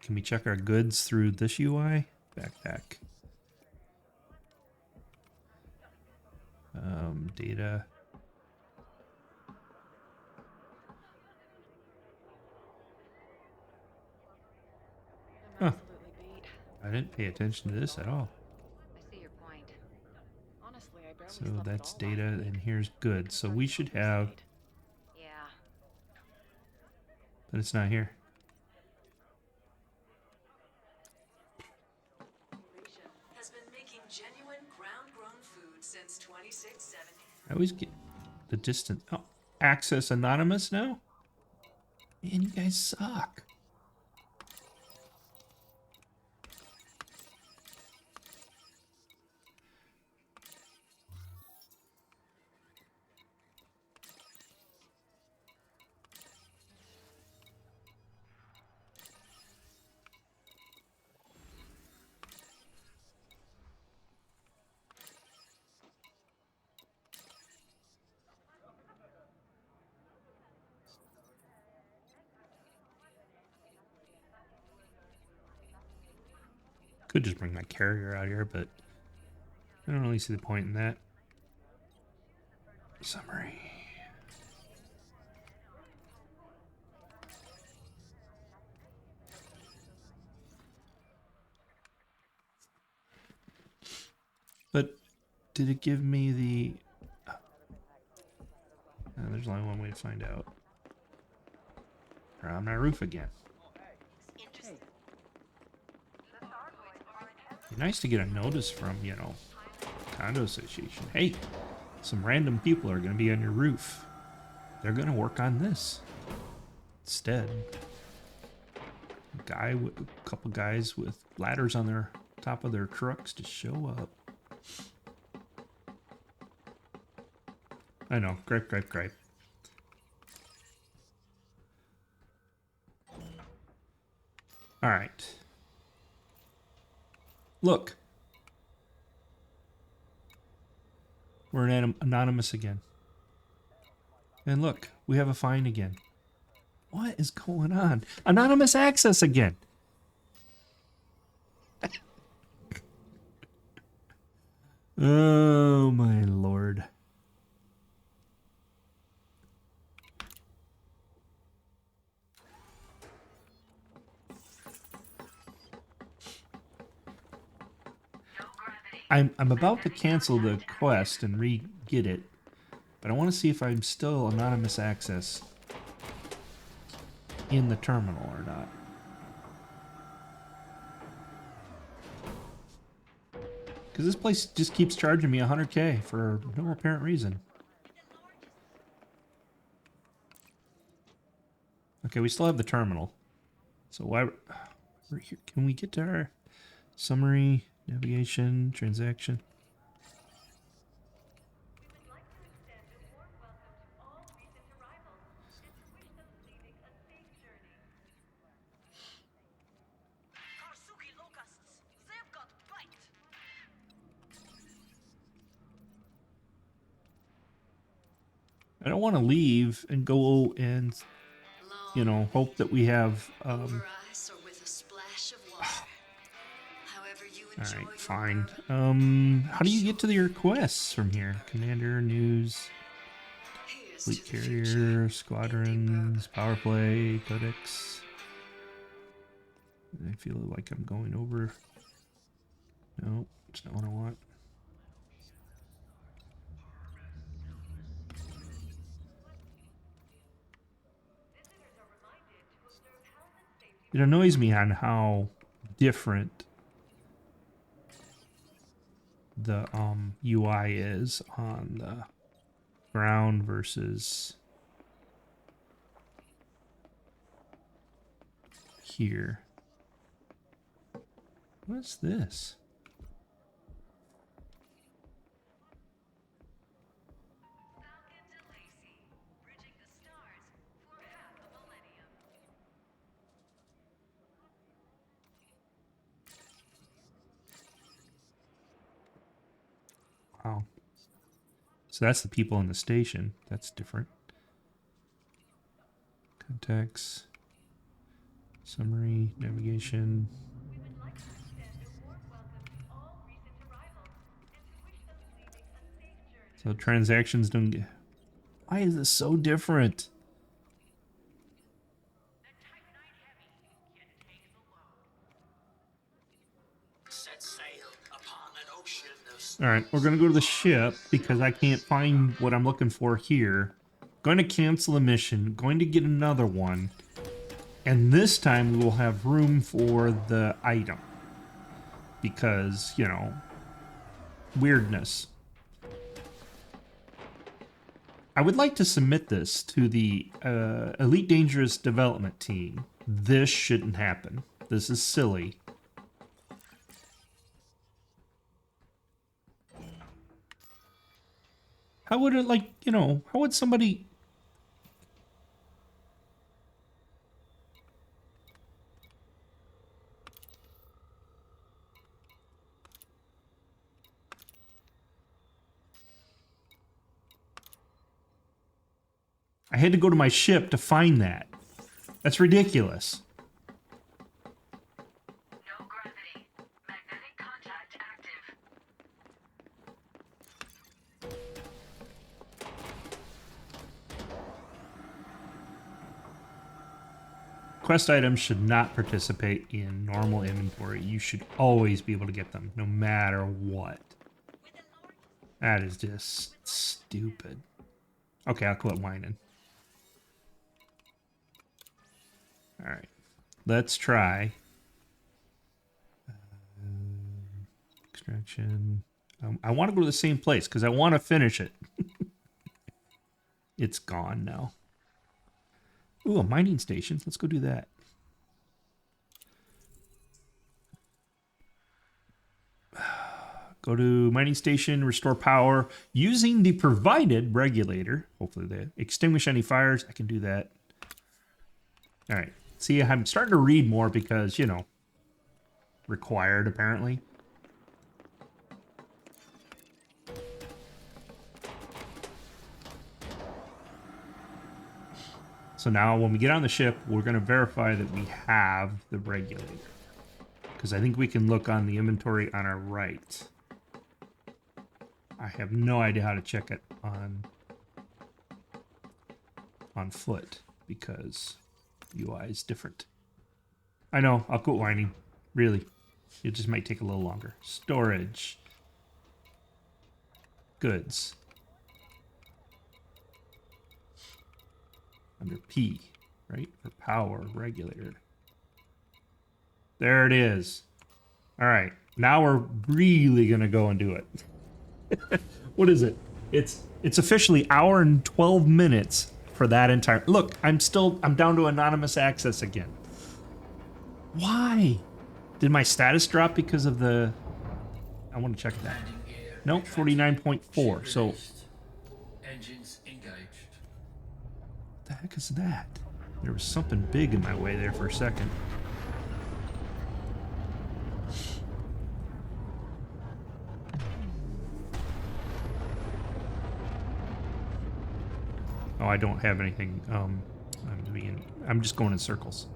Can we check our goods through this UI? Backpack. Data. Huh. I didn't pay attention to this at all. I see your point. Honestly, I barely So slept at that's all data, last week. and here's goods. So we should have... Yeah. But it's not here. Has been making genuine ground-grown food since 2670. I always get the distance. Oh, access anonymous now? Man, you guys suck. Could just bring my carrier out here, but I don't really see the point in that. Summary. But did it give me the... there's only one way to find out. We're on my roof again. Be nice to get a notice from, you know, condo association. Hey, some random people are going to be on your roof. They're going to work on this. Instead, a couple guys with ladders on their top of their trucks to show up. I know, gripe. All right. Look. We're anonymous again. And look, we have a fine again. What is going on? Anonymous access again. Oh my lord. I'm about to cancel the quest and re-get it, but I want to see if I'm still anonymous access in the terminal or not. Because this place just keeps charging me 100K for no apparent reason. Okay, we still have the terminal. So why... We're here. Can we get to our summary... Navigation, transaction. I don't want to leave and go and, you know, hope that we have Alright, fine. How do you get to your quests from here? Commander, news, fleet carrier, squadrons, power play, codex. I feel like I'm going over. No, it's not what I want. It annoys me on how different the UI is on the ground versus here. What's this? Wow. So that's the people in the station. That's different. Contacts. Summary. Navigation. So transactions don't get... Why is this so different? Alright, we're going to go to the ship because I can't find what I'm looking for here. Going to cancel the mission. Going to get another one. And this time we will have room for the item. Because, you know, weirdness. I would like to submit this to the Elite Dangerous development team. This shouldn't happen. This is silly. How would it, like, you know, how would somebody... I had to go to my ship to find that. That's ridiculous. No gravity. Request items should not participate in normal inventory. You should always be able to get them, no matter what. That is just stupid. Okay, I'll quit whining. Alright. Let's try. Extraction. I want to go to the same place because I want to finish it. It's gone now. Ooh, a mining station. Let's go do that. Go to mining station, restore power using the provided regulator. Hopefully they extinguish any fires. I can do that. All right. See, I'm starting to read more because, you know, required apparently. So now when we get on the ship, we're going to verify that we have the regulator. Because I think we can look on the inventory on our right. I have no idea how to check it on foot because UI is different. I know, I'll quit whining. Really. It just might take a little longer. Storage. Goods. Under P, right? For power regulator. There it is. All right. Now we're really going to go and do it. What is it? It's officially hour and 12 minutes for that entire... Look, I'm down to anonymous access again. Why? Did my status drop because of the... I want to check that. Nope, 49.4. So... Engines engaged. What the heck is that? There was something big in my way there for a second. Oh, I don't have anything. I'm just going in circles.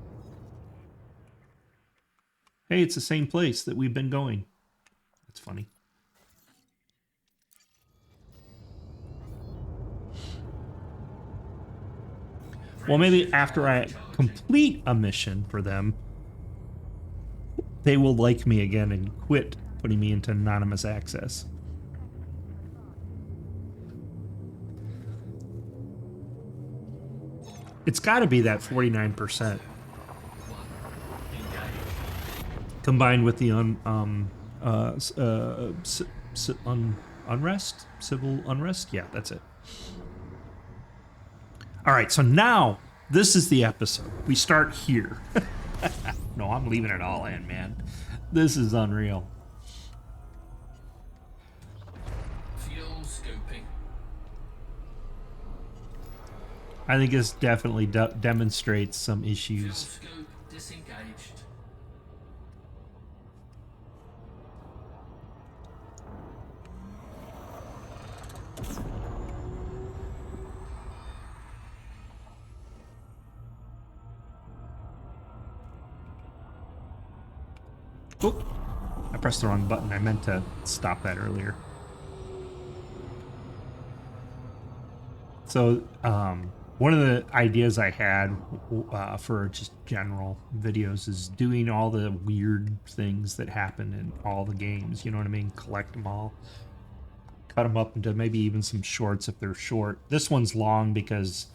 Hey, it's the same place that we've been going. That's funny. Well, maybe after I complete a mission for them, they will like me again and quit putting me into anonymous access. It's got to be that 49% combined with the unrest, civil unrest. Yeah, that's it. All right, so now this is the episode. We start here. No, I'm leaving it all in, man. This is unreal. Fuel scoping. I think this definitely demonstrates some Fuel issues. scope disengaged. Oh, I pressed the wrong button. I meant to stop that earlier. So, one of the ideas I had for just general videos is doing all the weird things that happen in all the games. You know what I mean? Collect them all. Cut them up into maybe even some shorts if they're short. This one's long because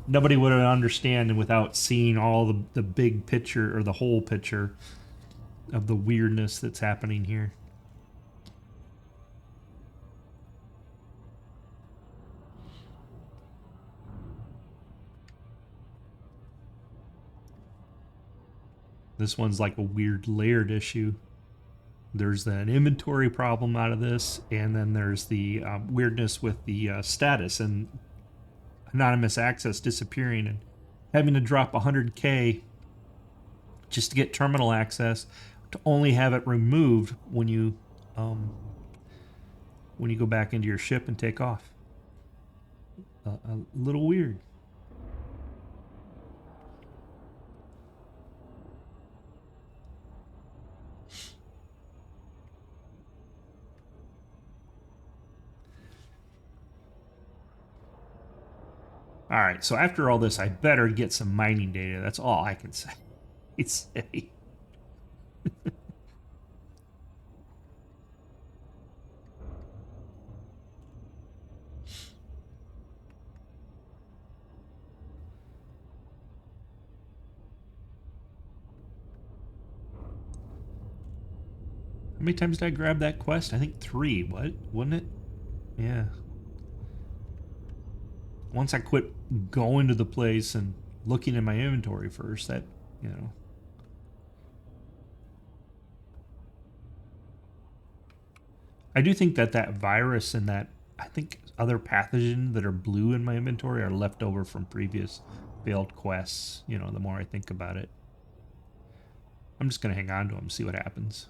nobody would understand without seeing all the big picture or the whole picture of the weirdness that's happening here. This one's like a weird layered issue. There's an inventory problem out of this, and then there's the weirdness with the status and anonymous access disappearing and having to drop 100K just to get terminal access, to only have it removed when you go back into your ship and take off. A little weird. All right, so after all this, I better get some mining data. That's all I can say. say. How many times did I grab that quest? I think 3. What? Wasn't it? Yeah. Once I quit going to the place and looking in my inventory first, that, you know. I do think that that virus and that, I think, other pathogen that are blue in my inventory are left over from previous failed quests, you know, the more I think about it. I'm just going to hang on to them, see what happens.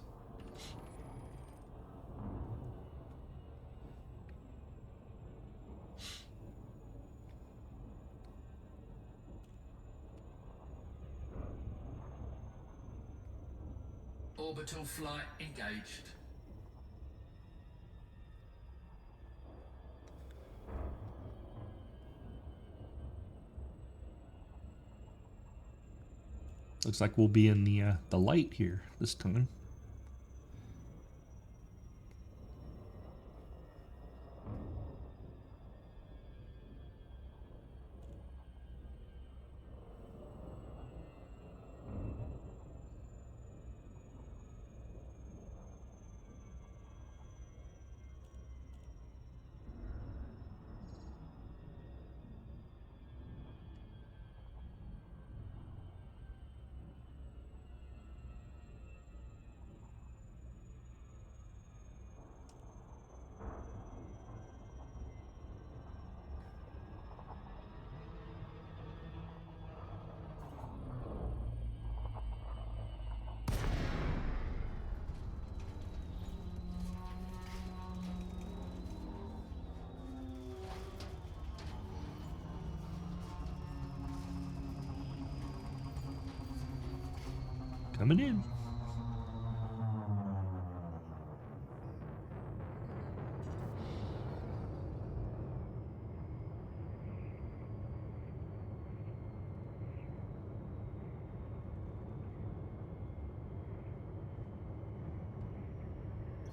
Orbital flight engaged. Looks like we'll be in the light here this time. Coming in.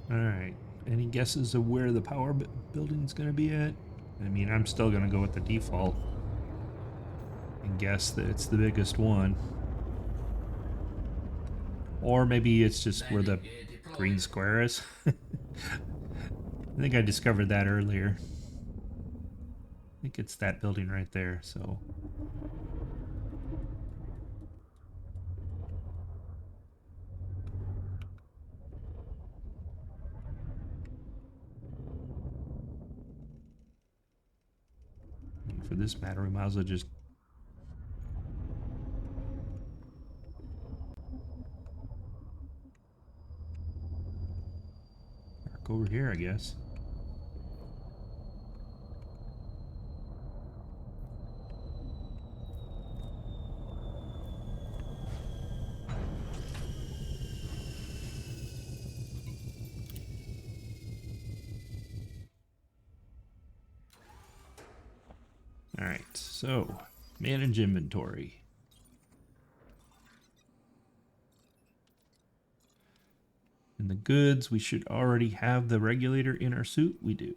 All right. Any guesses of where the power building's going to be at? I mean, I'm still going to go with the default and guess that it's the biggest one. Or maybe it's just where the green square is. I think I discovered that earlier. I think it's that building right there, so... For this matter, we might as well just... park over here, I guess. Alright, so manage inventory. In the goods, we should already have the regulator in our suit. We do.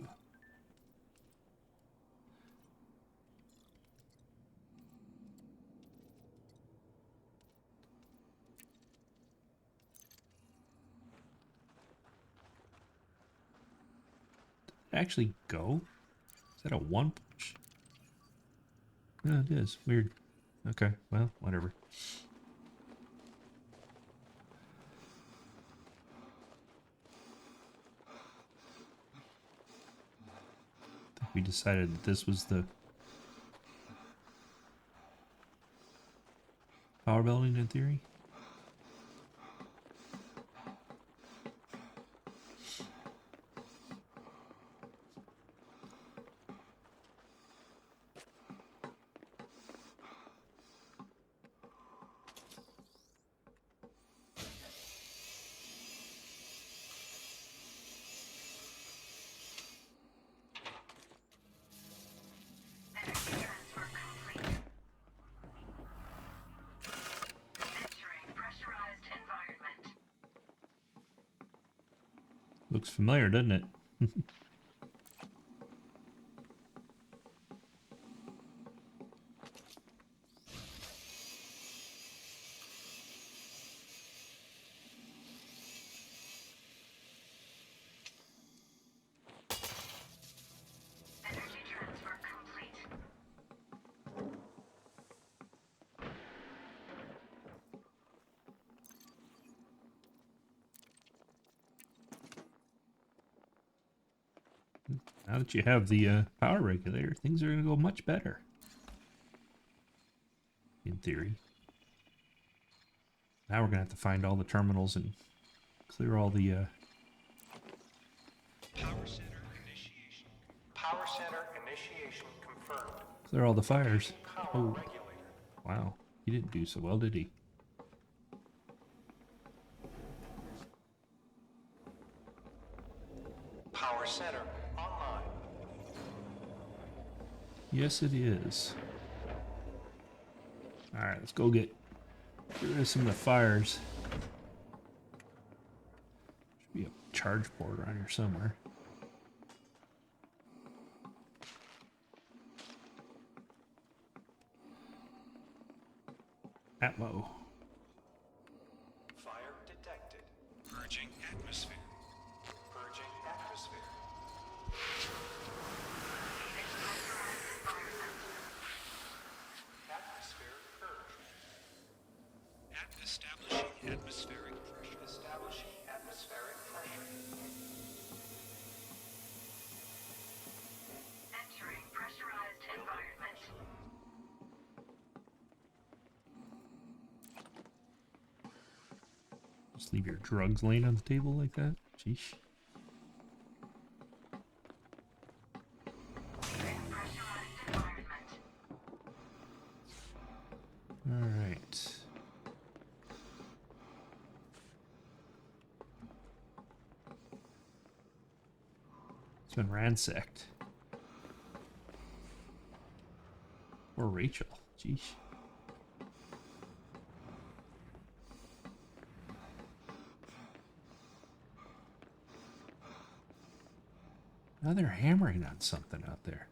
Did it actually go? Is that a one push? No, it is. Weird. Okay, well, whatever. I think we decided that this was the power building in theory. Looks familiar, doesn't it? Energy transfer complete. Now that you have the power regulator, things are going to go much better. In theory. Now we're going to have to find all the terminals and clear all the... Power center initiation confirmed. clear all the fires. Power Oh, regulator. wow. He didn't do so well, did he? Power center online. Yes, it is. Alright, let's go get rid of some of the fires. Should be a charge port around here somewhere. Atmo. Fire detected. Purging atmosphere. Purging atmosphere. Atmosphere purged. Establishing atmospheric pressure. Establishing atmospheric pressure. Entering pressurized environment. Just leave your drugs laying on the table like that? Sheesh. Pressurized environment. Alright. It's been ransacked. Or Rachel. Jeez. Now they're hammering on something out there.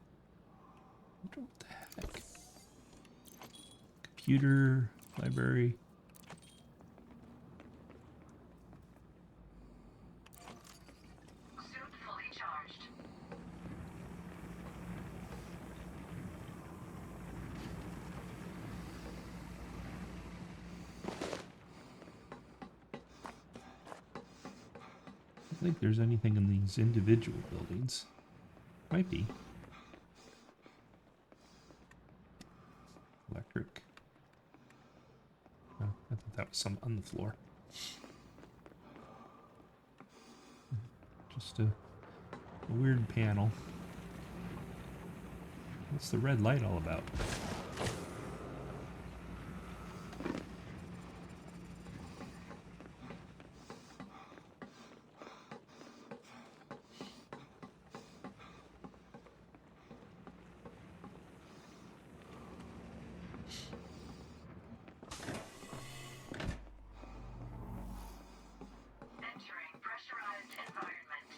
I wonder what the heck. Computer, library. Suit fully charged. I don't think there's anything in these individual buildings. Might be. Electric. Oh, I thought that was some on the floor. Just a weird panel. What's the red light all about? Entering pressurized environment.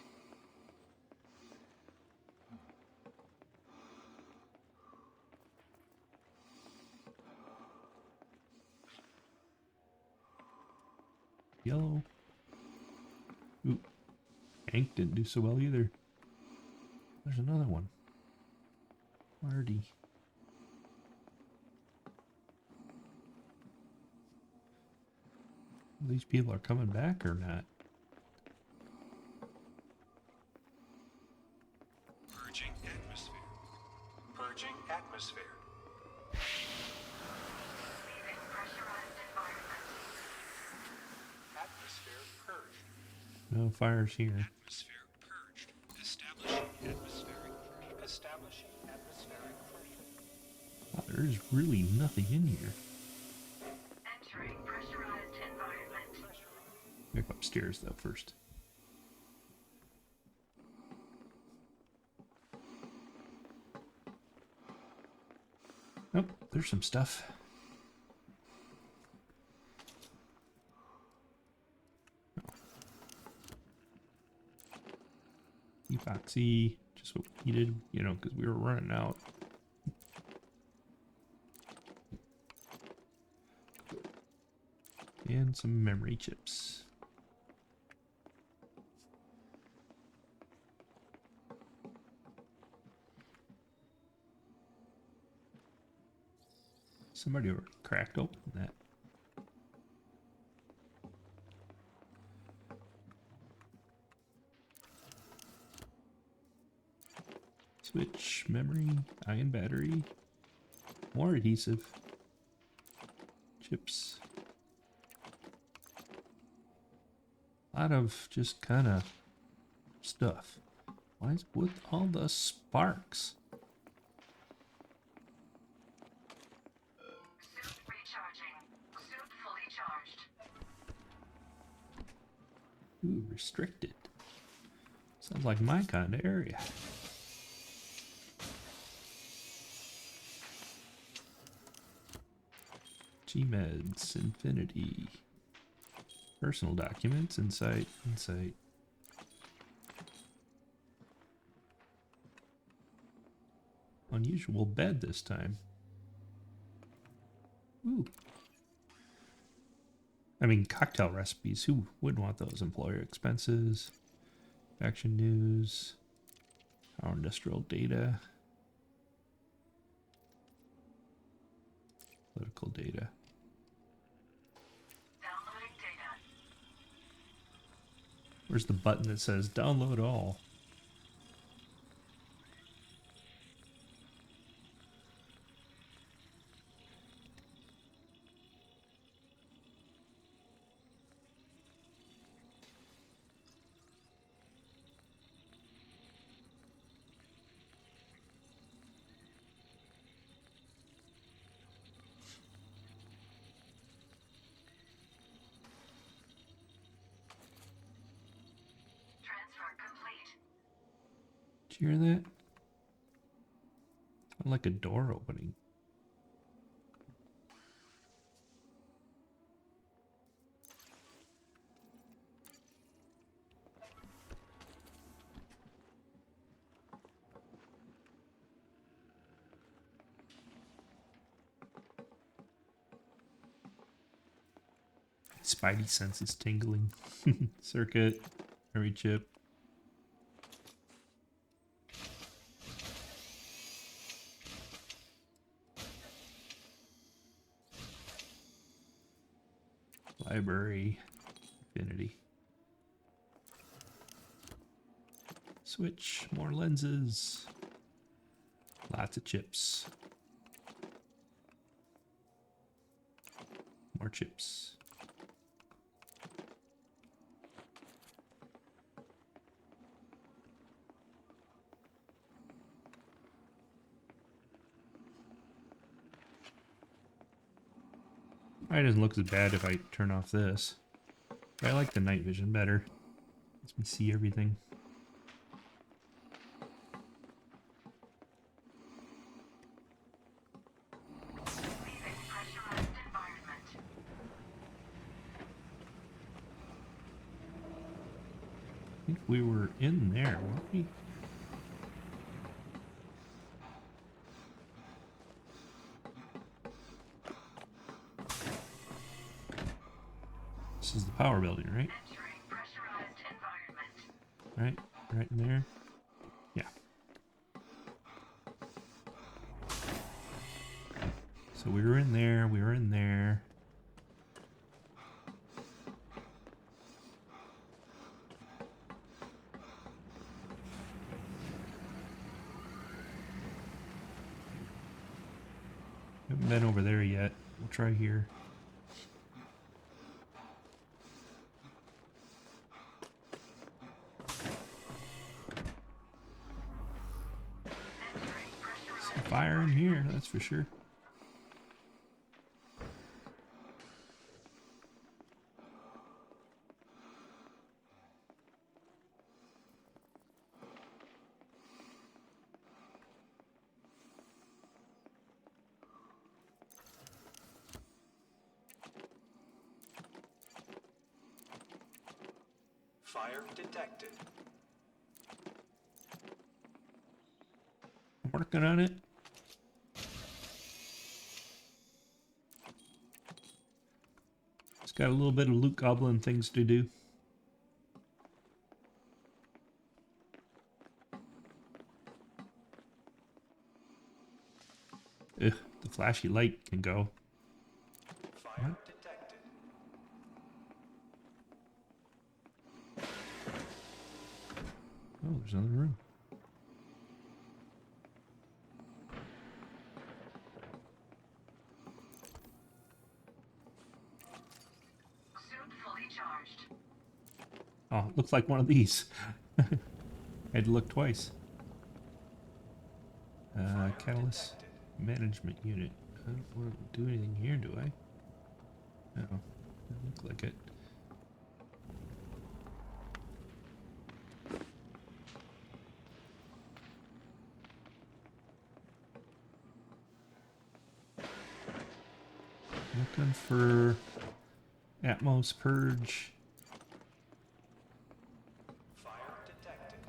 Yellow. Ooh. Hank didn't do so well either. There's another one. Marty. These people are coming back or not? Purging atmosphere. Purging atmosphere. Leaving pressurized environment. Atmosphere purged. No fires here. Atmosphere purged. Establishing atmospheric pressure. Establishing atmospheric pressure. Wow, there is really nothing in here. Entering pressurized environment. Back upstairs though first. Oh, there's some stuff. Epoxy, just what we needed, you know, because we were running out. And some memory chips. Somebody cracked open that. Switch, memory, ion battery, more adhesive, chips. A lot of just kind of stuff. Why is with all the sparks? Suit recharging. Suit fully charged. Ooh, restricted. Sounds like my kind of area. Gmeds, Infinity. Personal documents, Insight. Unusual bed this time. Ooh. I mean, cocktail recipes. Who wouldn't want those? Employer expenses. Action news. Our industrial data. Political data. Downloading data. Where's the button that says download all? Transfer complete. Did you hear that? Sounded like a door opening. Spidey senses tingling. Circuit, memory chip. Library, Infinity. Switch, more lenses. Lots of chips. More chips. It doesn't look as bad if I turn off this. But I like the night vision better. Lets me see everything. Leaving pressurized environment. I think we were in there, weren't we? This is the power building, right? Entering pressurized environment. Right in there. Yeah. So we were in there, Haven't been over there yet. We'll try here. Some fire in here, that's for sure. Fire detected. working on it. It's got a little bit of loot goblin things to do. Ugh, the flashy light can go. Fire detected. Oh, there's another room. Suit fully charged. Oh, it looks like one of these. I had to look twice. Catalyst management unit. I don't want to do anything here, do I? No, doesn't look like it. Looking for Atmos Purge. Fire detected.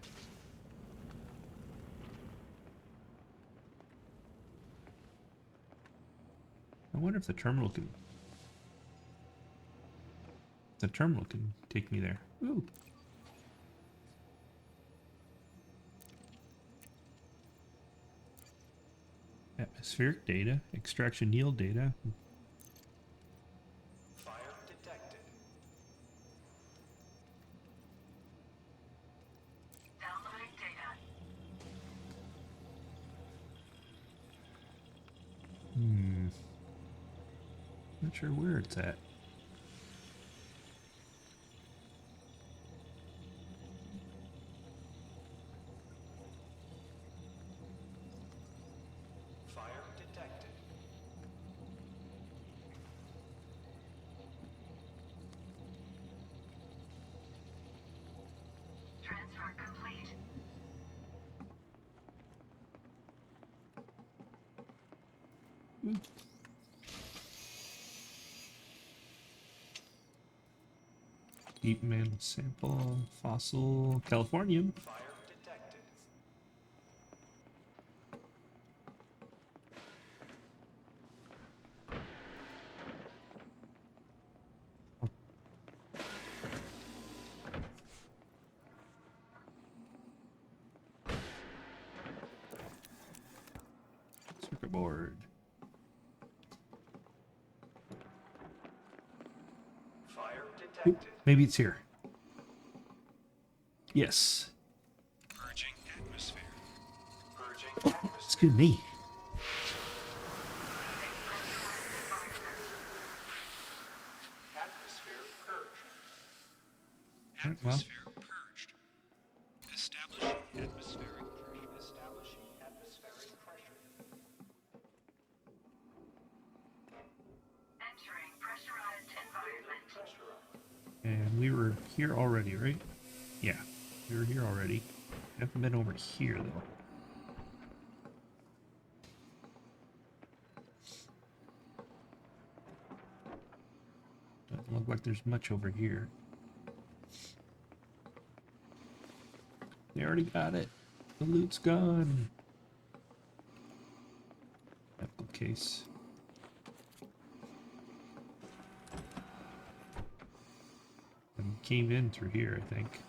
I wonder if the terminal can... The terminal can take me there. Ooh. Atmospheric data, extraction yield data. Fire detected. Downloading data. Not sure where it's at. Fire detected. Transfer complete. Deep man sample, fossil, Californium. Fire detected. Circuit board. Fire Oop, detected. maybe it's here. Yes. Purging atmosphere. Purging atmosphere. Excuse me. Atmosphere purged. Alright, well. Atmosphere purged. Establishing atmospheric pressure. Establishing atmospheric pressure. Entering pressurized environment. Pressurized. And we were here already, right? Yeah, we were here already. Haven't been over here, though. Doesn't look like there's much over here. They already got it. The loot's gone. Medical case. And came in through here, I think.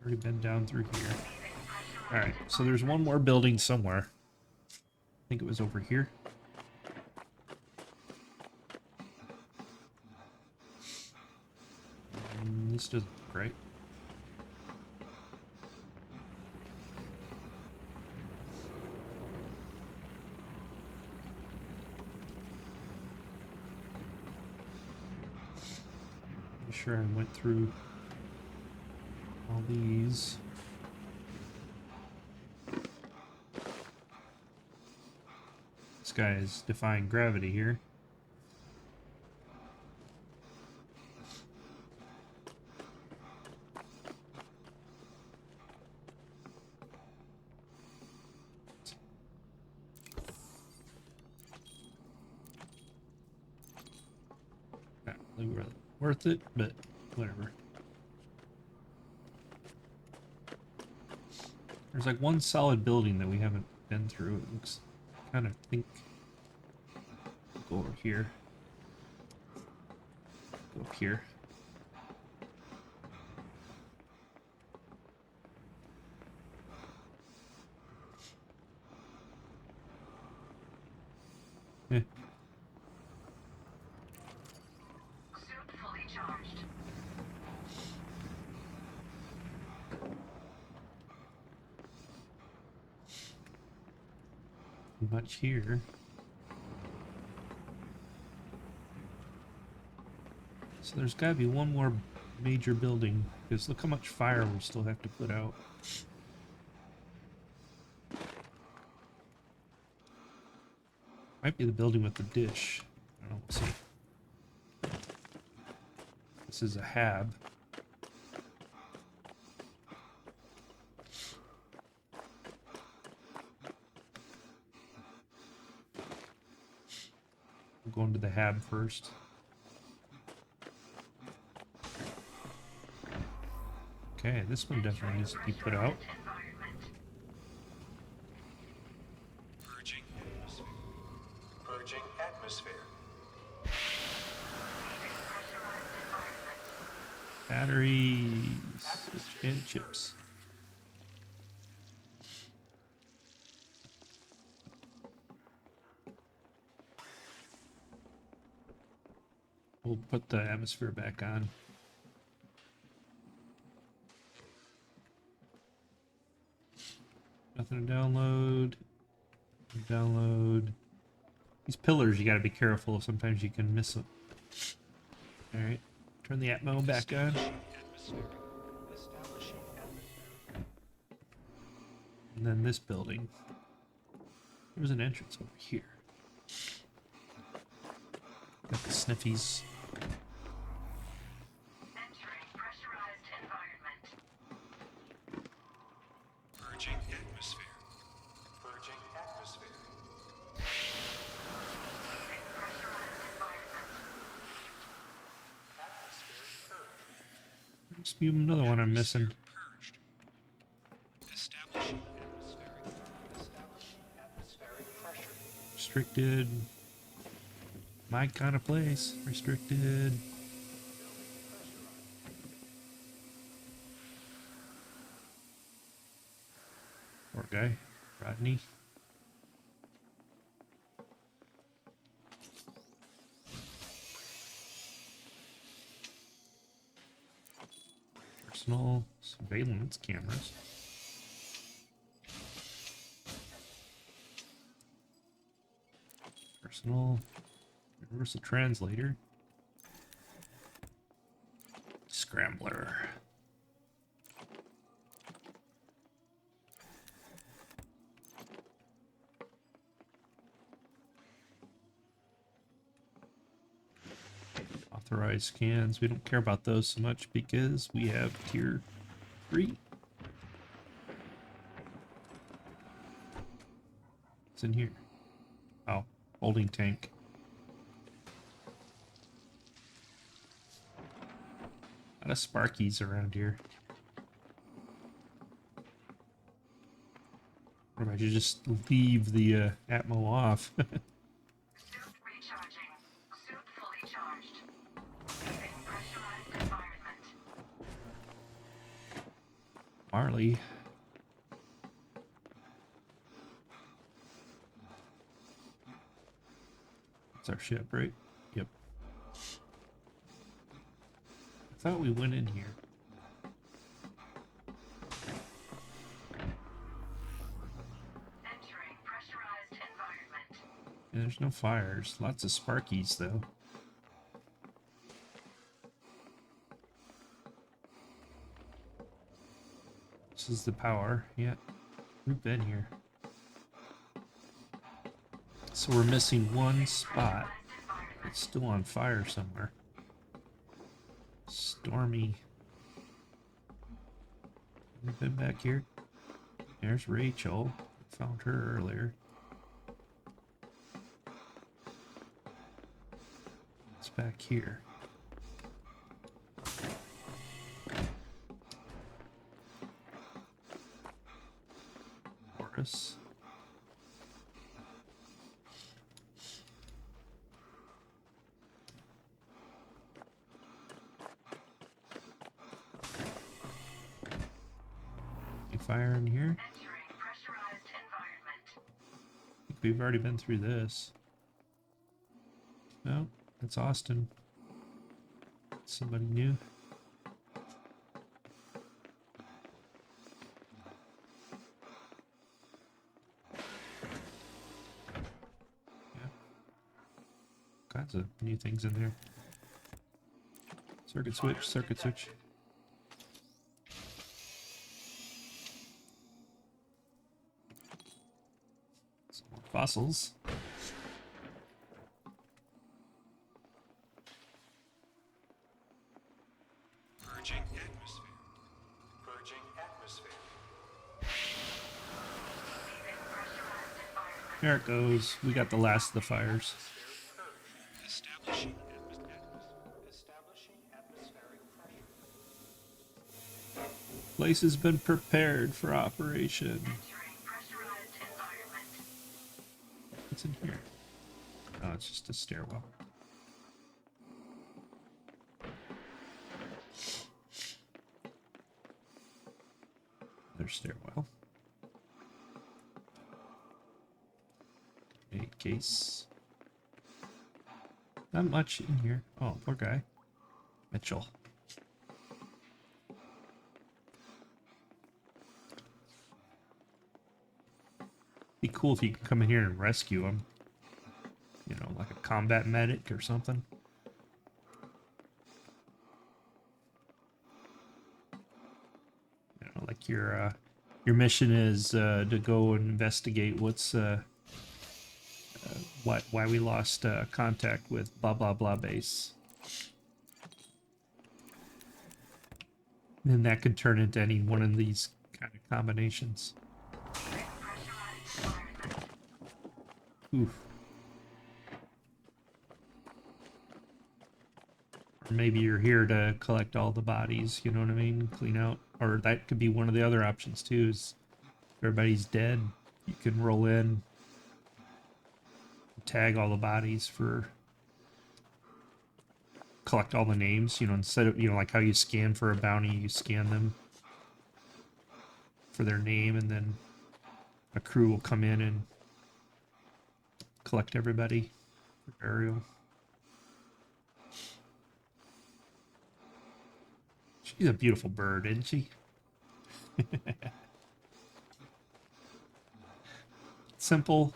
Already been down through here. Alright, so there's one more building somewhere. I think it was over here. This doesn't look right. I'm sure I went through all these. This guy is defying gravity here. Not really worth it, but whatever. There's like one solid building that we haven't been through. It looks kind of think. Go over here. Go up here. Eh. Suit fully charged. Much here. So there's got to be one more major building, because look how much fire we still have to put out. Might be the building with the dish. I don't see. This is a hab. I'm going to the hab first. Okay, this one definitely needs to be put out. Purging atmosphere. Purging atmosphere. Batteries and chips. We'll put the atmosphere back on. Nothing to download. Download. These pillars you gotta be careful of. Sometimes you can miss them. Alright. Turn the Atmo back on. Atmosphere. Establishing atmosphere. And then this building. There's an entrance over here. Got the sniffies. Entering pressurized environment. Purging atmosphere. Purging atmosphere. Pressurized environment. Atmosphere purged. Must be another one I'm missing. Purged. Establishing atmospheric. Establishing atmospheric pressure. Restricted. My kind of place. Restricted. Poor guy. Rodney. Personal surveillance cameras. Personal universal translator. Scrambler. Authorized scans. We don't care about those so much because we have tier 3. What's in here? Oh, holding tank. A lot of Sparkies around here. Or I should just leave the Atmo off. Suit recharging. Suit fully charged. Leaving pressurized environment. Marley. That's our ship, right? Yep. I thought we went in here. Entering pressurized environment. Yeah, there's no fires. Lots of Sparkies, though. This is the power. Yeah. We've been here. So we're missing one spot. It's still on fire somewhere. Stormy. We've been back here. There's Rachel. Found her earlier. It's back here. Chorus. Any fire in here? I think we've already been through this. No, it's Austin. Somebody new. Yeah. Kinds of new things in there. Circuit switch, circuit switch. Some more fossils. Purging atmosphere. Purging atmosphere. There it goes. We got the last of the fires. Establishing Establishing atmospheric pressure. Place has been prepared for operation. What's in here? Oh, it's just a stairwell. Another stairwell. Grenade case. Not much in here. Oh, poor guy. Mitchell. Be cool if you could come in here and rescue him. You know, like a combat medic or something. You know, like your mission is to go and investigate what's why we lost contact with blah blah blah base. And that could turn into any one of these kind of combinations. Oof. Or maybe you're here to collect all the bodies, you know what I mean? Clean out. Or that could be one of the other options too, is if everybody's dead, you can roll in, tag all the bodies for, collect all the names, you know, instead of, you know, like how you scan for a bounty, you scan them for their name, and then a crew will come in and collect everybody for burial. She's a beautiful bird, isn't she? Simple.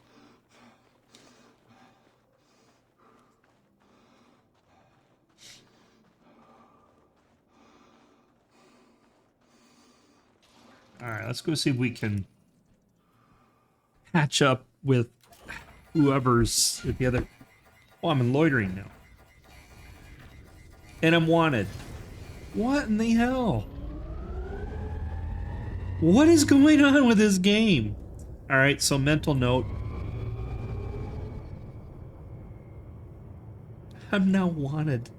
Alright, let's go see if we can hatch up with whoever's at the other... Oh, I'm in loitering now. And I'm wanted. What in the hell? What is going on with this game? Alright, so mental note. I'm now wanted.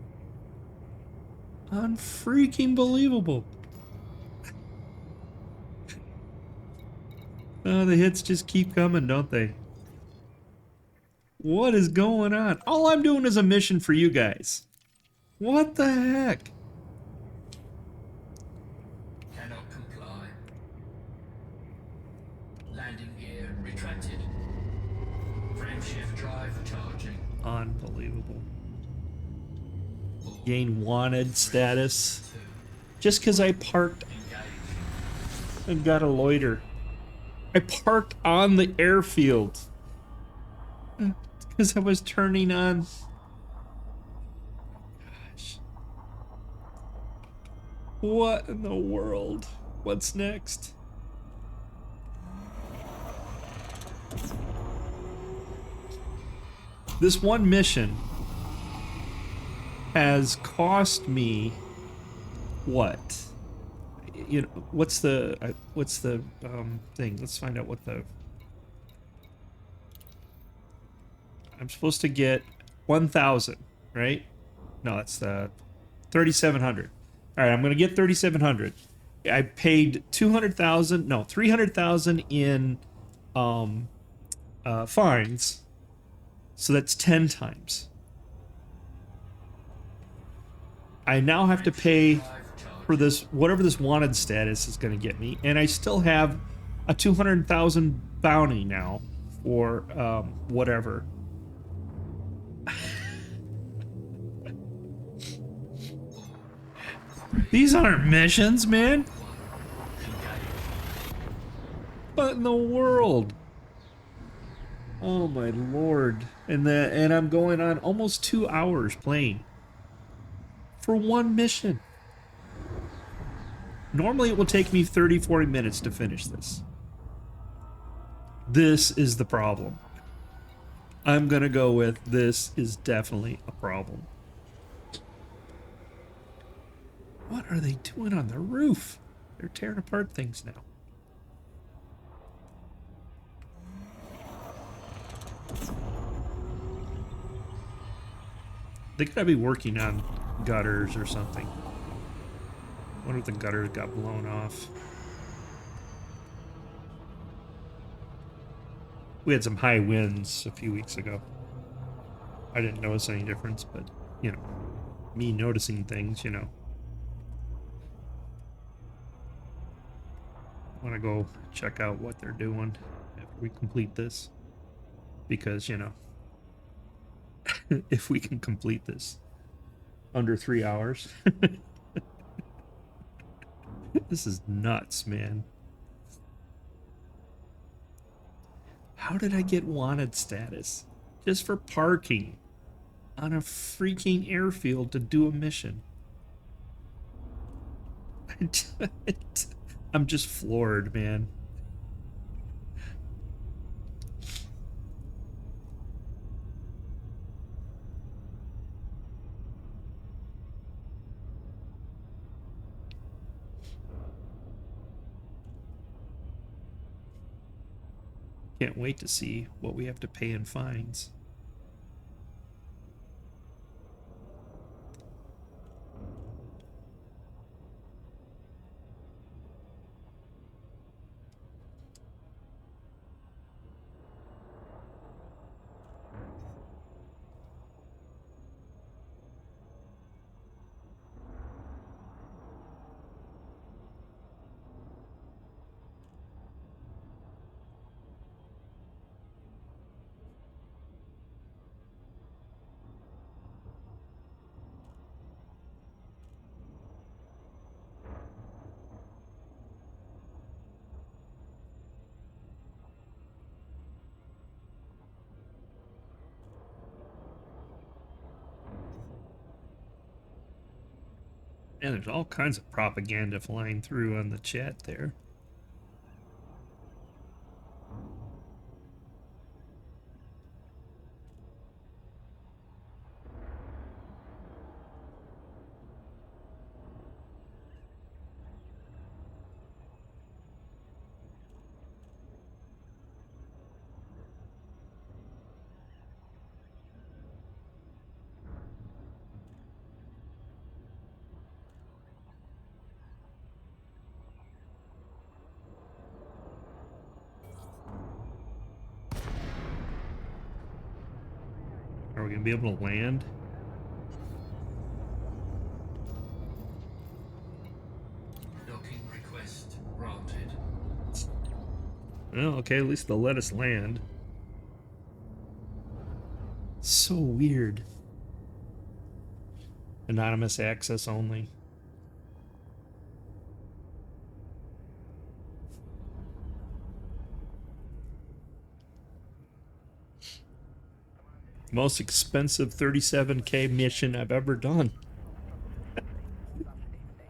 Unfreaking believable. Oh, the hits just keep coming, don't they? What is going on? All I'm doing is a mission for you guys. What the heck? Cannot comply. Landing gear retracted. Frameshift drive charging. Unbelievable. Gain wanted status. Just because I parked and got a loiter. I parked on the airfield. Because I was turning on. Gosh. What in the world? What's next? This one mission has cost me what? You know, what's the thing? Let's find out what the... I'm supposed to get 1,000, right? No, that's the 3,700. All right, I'm gonna get 3,700. I paid 200,000, no, 300,000 in fines. So that's 10 times. I now have to pay for this, whatever this wanted status is going to get me, and I still have a 200,000 bounty now for whatever. These aren't missions, man. What in the world? Oh my lord. And I'm going on almost 2 hours playing for one mission. Normally it will take me 30-40 minutes to finish this. This is the problem. I'm gonna go with this is definitely a problem. What are they doing on the roof? They're tearing apart things now. They gotta be working on gutters or something. I wonder if the gutters got blown off. We had some high winds a few weeks ago. I didn't notice any difference, but, you know, me noticing things, you know. I want to go check out what they're doing after we complete this. Because, you know, if we can complete this under 3 hours. This is nuts, man. How did I get wanted status? Just for parking on a freaking airfield to do a mission. I'm just floored, man. Can't wait to see what we have to pay in fines. And there's all kinds of propaganda flying through on the chat there. Are we gonna be able to land? Docking request granted. Well, okay, at least they'll let us land. So weird. Anonymous access only. Most expensive 37K mission I've ever done.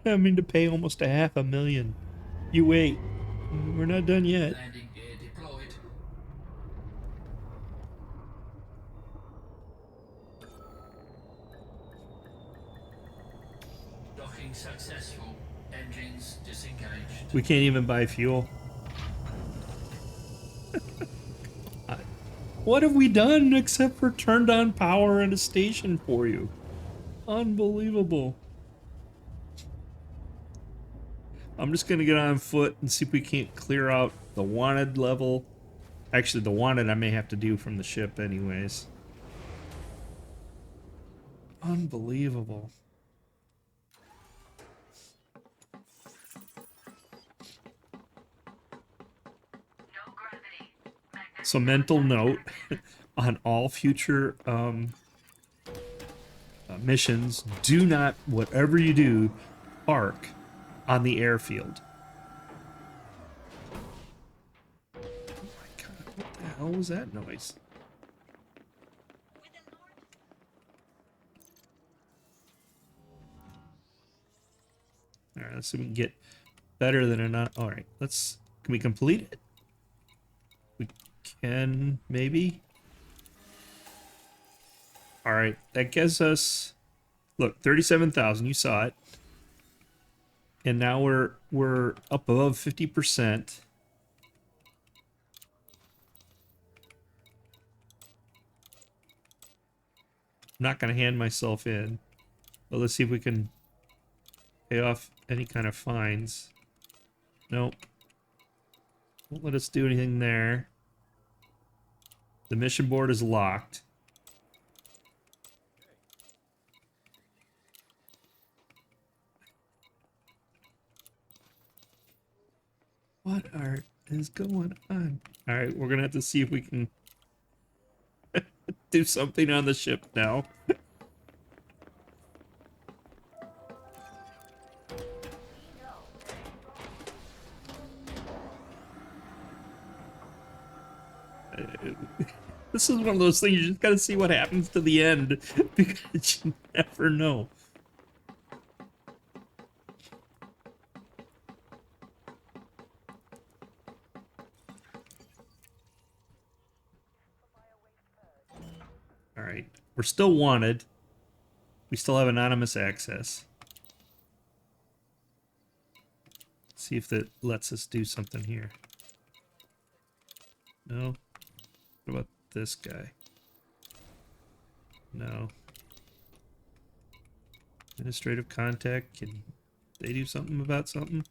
Having to pay almost $500,000. You wait. We're not done yet. Landing gear deployed. Docking successful. Engines disengaged. We can't even buy fuel. What have we done except for turned on power and a station for you? Unbelievable. I'm just gonna get on foot and see if we can't clear out the wanted level Actually, the wanted I may have to do from the ship anyways. Unbelievable. So mental note on all future missions, do not, whatever you do, park on the airfield. Oh my god, what the hell was that noise? Alright, let's see if we can get better than a not. Alright, let's, can we complete it? We can, maybe? Alright, that gives us, look, 37,000, you saw it. And now we're up above 50%. I'm not going to hand myself in. But let's see if we can pay off any kind of fines. Nope. Won't let us do anything there. The mission board is locked. What is going on? Alright, we're gonna have to see if we can do something on the ship now. This is one of those things you just gotta see what happens to the end because you never know. Alright, we're still wanted. We still have anonymous access. Let's see if that lets us do something here. No? What about this guy? No. Administrative contact, can they do something about something?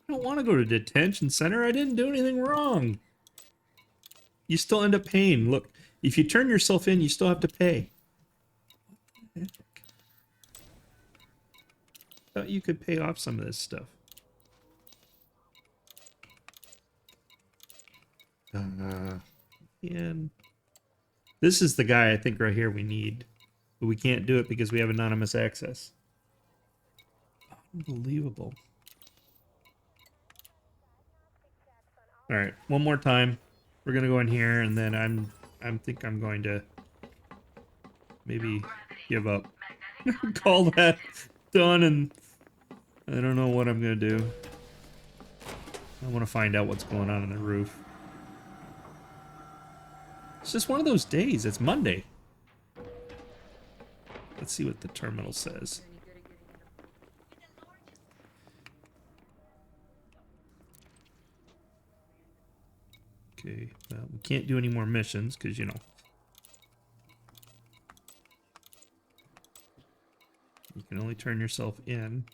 I don't want to go to detention center. I didn't do anything wrong. You still end up paying. Look, if you turn yourself in, you still have to pay. What the heck? Thought you could pay off some of this stuff. And this is the guy I think right here we need. But we can't do it because we have anonymous access. Unbelievable. Alright, one more time. We're gonna go in here and then I think I'm going to maybe give up. Call that done, and I don't know what I'm gonna do. I want to find out what's going on the roof. It's just one of those days. It's Monday. Let's see what the terminal says. Okay, well, we can't do any more missions because, you know, you can only turn yourself in.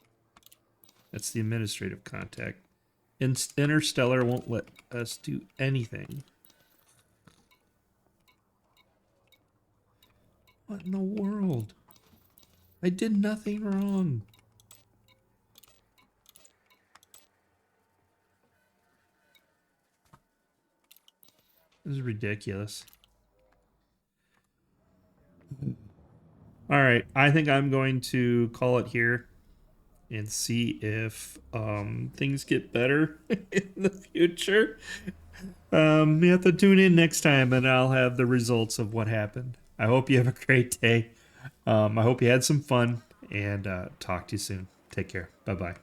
That's the administrative contact. Interstellar won't let us do anything. What in the world? I did nothing wrong. This is ridiculous. All right, I think I'm going to call it here and see if things get better in the future. You have to tune in next time and I'll have the results of what happened. I hope you have a great day. I hope you had some fun, and talk to you soon. Take care. Bye-bye.